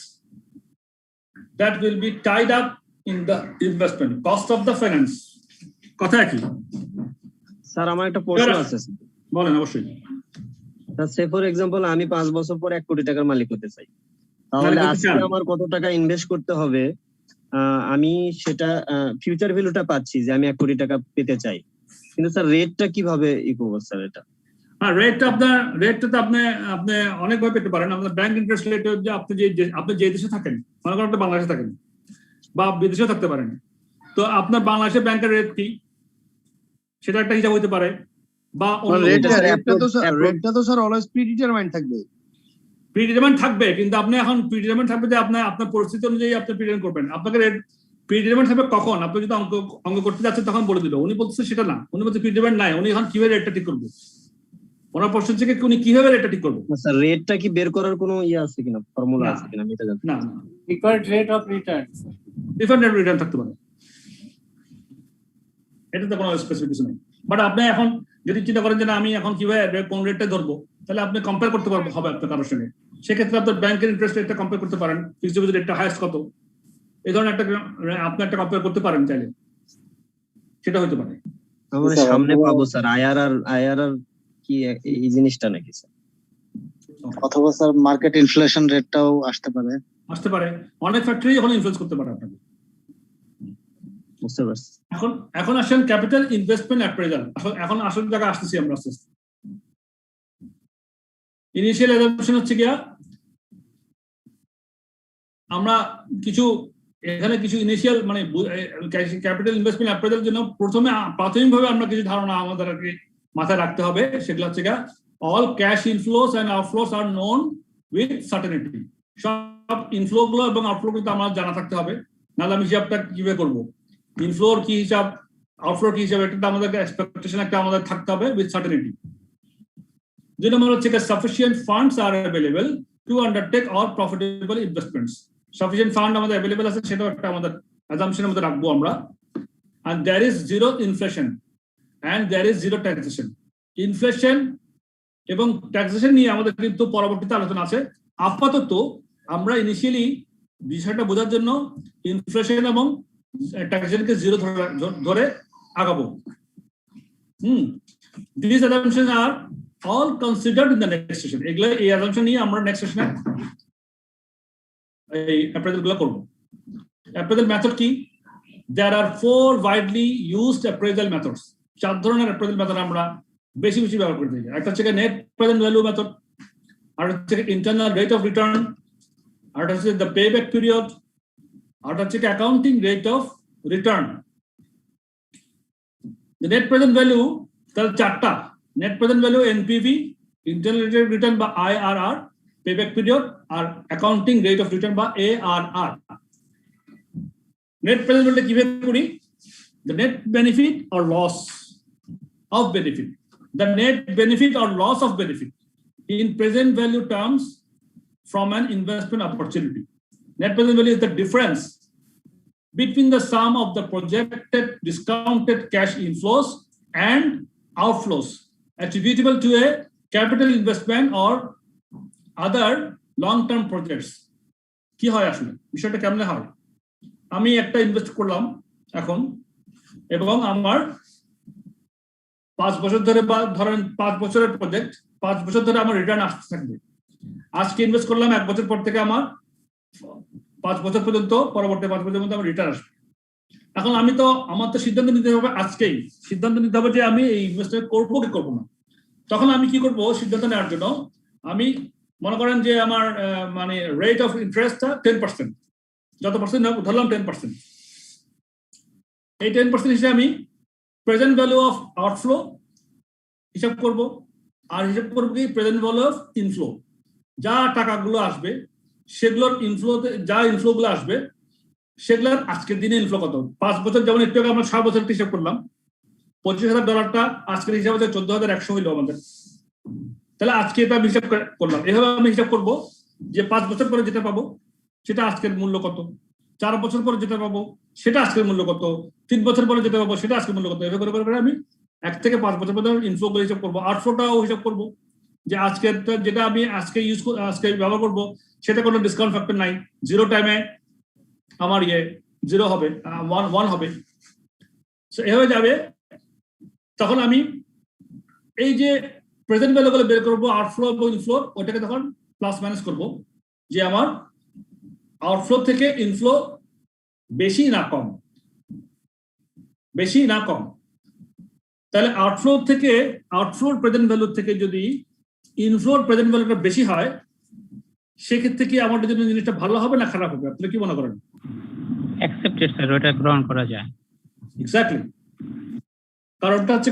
that will be tied up in the investment. Cost of the finance. কথা কি sir? আমার একটা প্রশ্ন আছে। বলেন। অবশ্যই। সে for example আমি 5 বছর পর 1 কোটি টাকার মালিক হতে চাই, তাহলে আজকে আমার কত টাকা ইনভেস্ট করতে হবে? আমি সেটা ফিউচার ভ্যালুটা পাচ্ছি যে আমি 1 কোটি টাকা পেতে চাই, কিন্তু স্যার রেটটা কিভাবে করব স্যার? এটা রেটটা তো আপনি অনেকভাবে পেতে পারেন। আপনার ব্যাংক ইন্টারেস্ট রেট, যে আপনি যে দেশে থাকেন, মনে করেন আপনি বাংলাদেশে থাকেন বা বিদেশেও থাকতে পারেন, তো আপনার বাংলাদেশের ব্যাংকের রেট কি সেটা একটা হিসাব হতে পারে। বা রেটটা তো স্যার অলওয়েজ প্রিডিটারমাইন্ড থাকবে। প্রিডিটারমাইন্ড থাকবে, কিন্তু আপনি এখন প্রিডিটারমাইন্ড থাকবে যে আপনার পরিস্থিতি অনুযায়ী আপনি প্রিডিটারমাইন্ড করবেন। আপনাকে রেট প্রিডিটারমাইন্ড থাকবে কখন? আপনি যদি অঙ্ক করতে যাচ্ছেন তখন বলে দিল। উনি বলতেছে সেটা না, উনি বলছে প্রিডিটারমাইন্ড নাই, উনি এখন কিভাবে রেটটা ঠিক করবে? ওনার প্রশ্ন হচ্ছে উনি কিভাবে রেটটা ঠিক করবে। স্যার রেটটা কি বের করার কোনো আছে কিনা, ফর্মুলা আছে কিনা? আমি এটা জানি না। Required rate of return, different rate return থাকতে পারে, এটা তো কোনো স্পেসিফিক কিছু নেই। বাট আপনি এখন যদি চিন্তা করেন যে আমি এখন কিভাবে কোন রেটটা ধরবো, তাহলে আপনি কম্পেয়ার করতে পারবো হবে আপনার কারোর সঙ্গে। সেক্ষেত্রে আপনার ব্যাংকের ইন্টারেস্ট রেটটা কম্পেয়ার করতে পারেন, ফিক্সড ডিপোজিট রেটটা হাইয়েস্ট কত, এই ধরনের আপনি একটা কম্পেয়ার করতে পারেন চাইলে, সেটা হতে পারে। আমরা সামনে পাবো স্যার আইআরআর কি এই জিনিসটা নাকি স্যার? অথবা স্যার মার্কেট ইনফ্লেশন রেটটাও আসতে পারে। অনেক ফ্যাক্টরি এখন ইনফ্লুয়েন্স করতে পারে আপনাকে। বুঝতে পারছি। এখন আসেন ক্যাপিটাল ইনভেস্টমেন্ট অ্যাপ্রেজাল। এখন আসল জায়গা আসতেছি আমরা আস্তে আস্তে। ইনিশিয়াল অ্যাজাম্পশন হচ্ছে গিয়া আমরা এখানে কিছু ইনিশিয়াল মানে ক্যাপিটাল ইনভেস্টমেন্ট অ্যাপ্রেজালের জন্য প্রাথমিকভাবে আমরা কিছু ধারণা আমাদেরকে মাথায় রাখতে হবে। সেগুলো হচ্ছে গিয়া all cash inflows and outflows are known with certainty. সব ইনফ্লো গুলো এবং আউটফ্লো গুলো আমার জানা থাকতে হবে, নাহলে আমি হিসাবটা কিভাবে করবো, ইনফ্লোর কি হিসাব, আউটফ্লোর কি হিসাব, এটা আমাদের এক্সপেকটেশন একটা আমাদের থাকতে হবে উইথ সার্টেনিটি। 2 নম্বর হচ্ছে sufficient funds R available to undertake all profitable investments. Sufficient fund আমাদের অ্যাভেলেবল আছে, সেটাও একটা আমাদের অ্যাজাম্পশনের মধ্যে রাখবো আমরা। and there is zero inflation and there is zero taxation. Inflation এবং ট্যাক্সেশন নিয়ে আমাদের কিন্তু পরবর্তীতে আলোচনা আছে। আপাতত আমরা ইনিশিয়ালি বিষয়টা বোঝার জন্য ইনফ্লেশন এবং ট্যাক্সেশনকে জিরো ধরে আগাবো। These assumptions are all considered in the next session. এগুলো এই assumption নিয়ে আমরা নেক্সট সেশনে এই অ্যাপ্রেজাল গুলো করব। অ্যাপ্রেজাল মেথড কি? There are 4 widely used appraisal methods. 4 ধরনের অ্যাপ্রেজাল মেথড আমরা বেশি ব্যবহার করে থাকি। একটা হচ্ছে নেট প্রেজেন্ট ভ্যালু মেথড, আর হচ্ছে ইন্টারনাল রেট অফ রিটার্ন, আর হচ্ছে দ্য পেব্যাক পিরিয়ড, আর হচ্ছে accounting rate of return. Net present value তাহলে 4টা, net present value NPV, internal rate of return by IRR, payback period, R accounting rate of return by ARR. Net present value কিভাবে করি? The net benefit or loss of benefit. The net benefit or loss of benefit in present value terms from an investment opportunity. Net present value is the difference between the sum of the projected discounted cash inflows and outflows attributable to a capital investment or other long-term projects. কি হয় আসলে বিষয়টা কেমনে হয়? আমি একটা invest করলাম এখন এবং আমার 5 বছর ধরে বা ধরেন 5 বছরের প্রজেক্ট, 5 বছর ধরে আমার রিটার্ন আসতে থাকবে। আজকে ইনভেস্ট করলাম, 1 বছর পর থেকে আমার 5 বছর পর্যন্ত, পরবর্তী 5 বছর পর্যন্ত আমার রিটার্ন আসবে। এখন আমার তো সিদ্ধান্ত নিতে হবে আজকেই, সিদ্ধান্ত নিতে হবে যে আমি এই ইনভেস্টমেন্ট করবো কি করবো না। তখন আমি কি করব সিদ্ধান্ত নেওয়ার জন্য? আমি মনে করেন যে আমার মানে রেট অফ ইন্টারেস্টটা 10%, যত পার্সেন্ট ধরলাম 10%। এই 10% হিসেবে আমি প্রেজেন্ট ভ্যালু অফ আউটফ্লো হিসাব করব, আর হিসাব করবো কি প্রেজেন্ট ভ্যালু অফ ইনফ্লো। যা টাকাগুলো আসবে সেগুলোর ইনফ্লোতে, যা ইনফ্লোগুলো আসবে সেগুলোর আজকের দিনে ইনফ্লো কত। 5 বছর যেমন একটু আগে আমরা 6 বছর হিসাব করলাম, $25,000 আজকের হিসাবে 14,100 হইলো আমাদের। তাহলে আজকে এটা আমি হিসাব করলাম, এভাবে আমি হিসাব করবো যে 5 বছর পরে যেটা পাবো সেটা আজকের মূল্য কত, 4 বছর পরে যেটা পাবো সেটা আজকের মূল্য কত, 3 বছর পরে যেটা পাবো সেটা আজকের মূল্য কত। এভাবে করে আমি 1 থেকে 5 বছর পর্যন্ত ইনফ্লো করে হিসাব করবো। আউটফ্লোটাও হিসাব করবো যে আজকের যেটা আমি আজকে ব্যবহার করবো সেটা কোনো ডিসকাউন্ট ফ্যাক্টর নাই, 0 টাইমে আমার 0 হবে, 1 হবে, এভাবে যাবে। তখন আমি এই যে প্রেজেন্ট ভ্যালু গুলো বের করবো, আউটফ্লো এবং ইনফ্লো, ওটাকে তখন প্লাস মাইনাস করবো যে আমার আউটফ্লো থেকে ইনফ্লো বেশি না কম, বেশি না কম। তাহলে আউটফ্লোর প্রেজেন্ট ভ্যালু থেকে যদি ইনফ্লোর প্রেজেন্ট ভ্যালুটা বেশি হয়, সেক্ষেত্রে কি আমার জন্য জিনিসটা ভালো হবে না খারাপ হবে? আপনি কি মনে করেন? অ্যাকসেপ্টেড স্যার, ওটা গ্রহণ করা যায়। এক্স্যাক্টলি। কারণটা হচ্ছে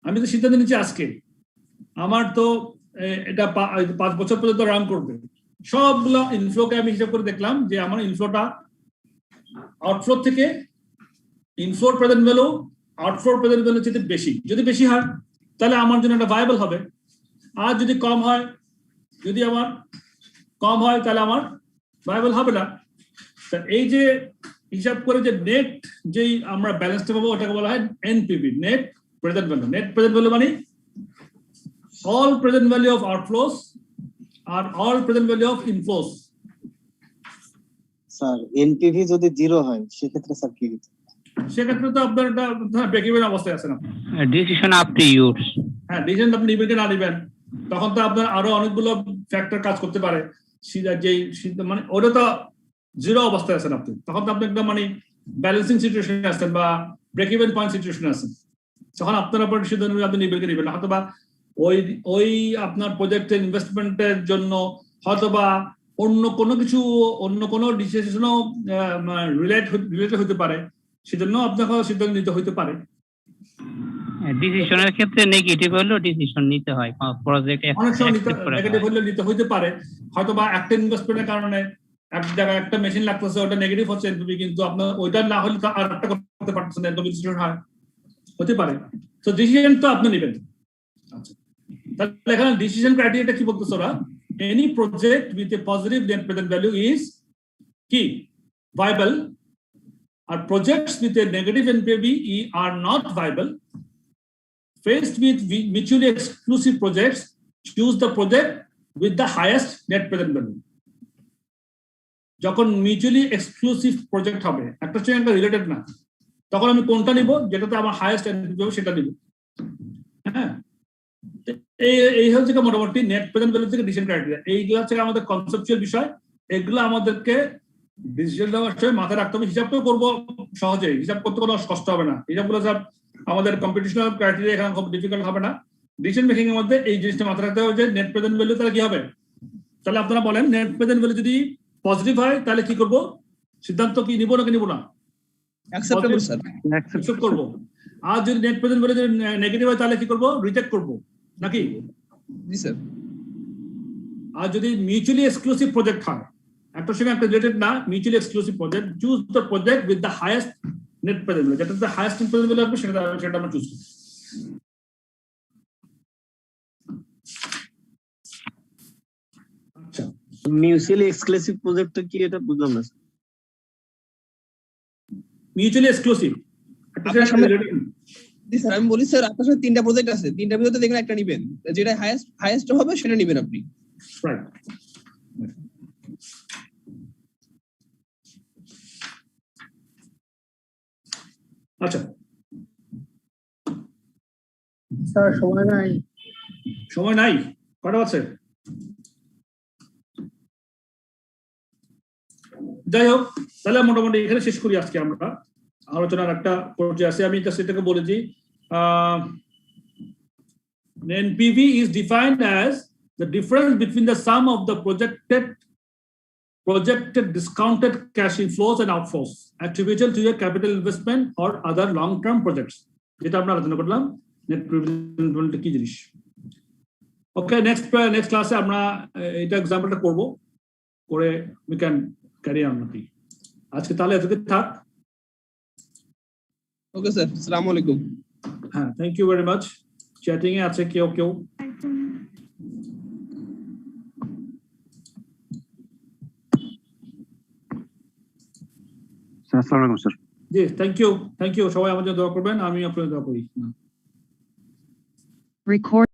আমি তো সিদ্ধান্ত নিচ্ছি আজকে, আমার তো এটা 5 বছর পর্যন্ত রান করবে। সবগুলো ইনফ্লোকে আমি হিসাব করে দেখলাম যে আমার ইনফ্লোটা আউটফ্লো থেকে ইনফ্লোর প্রেজেন্ট ভ্যালু আউটফ্লোর প্রেজেন্ট ভ্যালু যদি বেশি হয় তাহলে আমার জন্য এটা ভায়াবল হবে। আর যদি কম হয় তাহলে আমার ভায়াবল হবে না। এই যে হিসাব করে যে নেট যেই আমরা ব্যালেন্সটা পাবো ওটাকে বলা হয় NPV, net present value. Net present value মানে all present value of outflows are all present value of inflows. Sir NPV যদি 0 হয় সেক্ষেত্রে স্যার কি হবে? সেক্ষেত্রে তো আপনার এটা ব্রেক ইভেন অবস্থায় আছেন আপনি। Decision up to yours. হ্যাঁ, ডিসিশন আপনি নেবেন কি না নেবেন, তখন তো আপনার আরো অনেকগুলো ফ্যাক্টর কাজ করতে পারে। মানে ওটা তো 0 অবস্থায় আছেন আপনি, তখন তো আপনি একদম মানে ব্যালেন্সিং সিচুয়েশনে আছেন বা ব্রেক ইভেন পয়েন্ট সিচুয়েশনে আছেন। তখন আপনার উপর সিদ্ধান্ত আপনি নেবেন কি নেবেন না, হয়তো বা ওই আপনার প্রজেক্টের ইনভেস্টমেন্টের জন্য হয়তোবা অন্য কোনো ডিসিশনও রিলেটেড হতে পারে, সেজন্য আপনাকে সিদ্ধান্ত নিতে হতে পারে। ডিসিশনের ক্ষেত্রে নেগেটিভ হলেও ডিসিশন নিতে হয়, প্রজেক্ট অনেক সময় নেগেটিভ হলে নিতে হতে পারে। হয়তোবা একটা ইনভেস্টমেন্টের কারণে এক জায়গায় একটা মেশিন লাগতেছে, ওটা নেগেটিভ হচ্ছে এনপিভি, কিন্তু আপনার ওইটা না হলে তো আর একটা করতে পারতেছেন না, এরকম ডিসিশন হয়, হতে পারে। তো ডিসিশন তো আপনি নেবেন। আচ্ছা, তাহলে এখানে ডিসিশন ক্রাইটেরিয়াটা কি বলতেছে ওরা? Any project with a positive net present value is কি ভাইবল, আর projects with a negative NPV are not viable. Faced with mutually exclusive projects, choose the project with the highest net present value. যখন mutually exclusive project হবে, একটা সঙ্গে একটা related না, তখন আমি কোনটা নিব যেটাতে আমার হাইয়েস্ট এনপিভি হবে সেটা নিব। হ্যাঁ, এই হচ্ছে মোটামুটি নেট প্রেজেন্ট ভ্যালু থেকে ডিসিশন ক্রাইটেরিয়া। এইগুলো হচ্ছে আমাদের কনসেপচুয়াল বিষয়, এগুলো আমাদেরকে ডিসিশন নেওয়ার সময় মাথায় রাখতে হবে। হিসাব তো করবো সহজে, হিসাব করতে কোনো কষ্ট হবে না। হিসাবগুলো সব আমাদের কম্পিটিশনাল ক্রাইটেরিয়া, এখানে খুব ডিফিকাল্ট হবে না। ডিসিশন মেকিং এর মধ্যে এই জিনিসটা মাথায় রাখতে হবে যে নেট প্রেজেন্ট ভ্যালু তাহলে কি হবে। তাহলে আপনারা বলেন নেট প্রেজেন্ট ভ্যালু যদি পজিটিভ হয় তাহলে কি করব? সিদ্ধান্ত কি নিব নাকি নিব না? অ্যাকসেপ্টেবল স্যার, অ্যাকসেপ্ট করব। আর যদি নেট প্রেজেন্ট ভ্যালু যদি নেগেটিভ হয় তাহলে কি করব, রিজেক্ট করব নাকি? জি স্যার। আর যদি মিউচুয়ালি এক্সক্লুসিভ প্রজেক্ট হয়, একটার সঙ্গে একটা রিলেটেড না, mutually exclusive project, choose the project with the highest net present value, যেটাতে হাইয়েস্ট নেট প্রেজেন্ট ভ্যালু হবে সেটা আমরা চুজ করি। আচ্ছা, মিউচুয়ালি এক্সক্লুসিভ প্রজেক্ট কি এটা বুঝলাম না। মিউচুয়ালি এক্সক্লুসিভ আমি বলি স্যার, আপনার সাথে 3টা প্রজেক্ট আছে, 3টার ভিতরে দেখেন একটা নিবেন, যেটা হাইয়েস্ট হবে সেটা নিবেন আপনি। রাইট। আচ্ছা স্যার সময় নাই। সময় নাই, কটা আছে? যাই হোক, তাহলে মোটামুটি এখানে শেষ করি আজকে আমরা আলোচনার একটা পর্যায়ে আছে। আমি জাস্ট এটাকে বলেছি, NPV is defined as the difference between the sum of the projected discounted cash inflows and outflows attributable to your capital investment or other long-term projects. যেটা আমরা আলোচনা করলাম নেট প্রেজেন্ট কি জিনিস। ওকে, নেক্সট ক্লাসে আমরা এটা এক্সাম্পলটা করব, করে we can carry on নাকি। আজকে তাহলে এতটুকু থাক। ওকে স্যার, আসসালামু আলাইকুম। হ্যাঁ, thank you very much. Chatting এ আছে কেউ? আসসালামু আলাইকুম স্যার। G, thank you. সবাই আমাদের দোয়া করবেন, আমি আপনাদের দোয়া করি। Record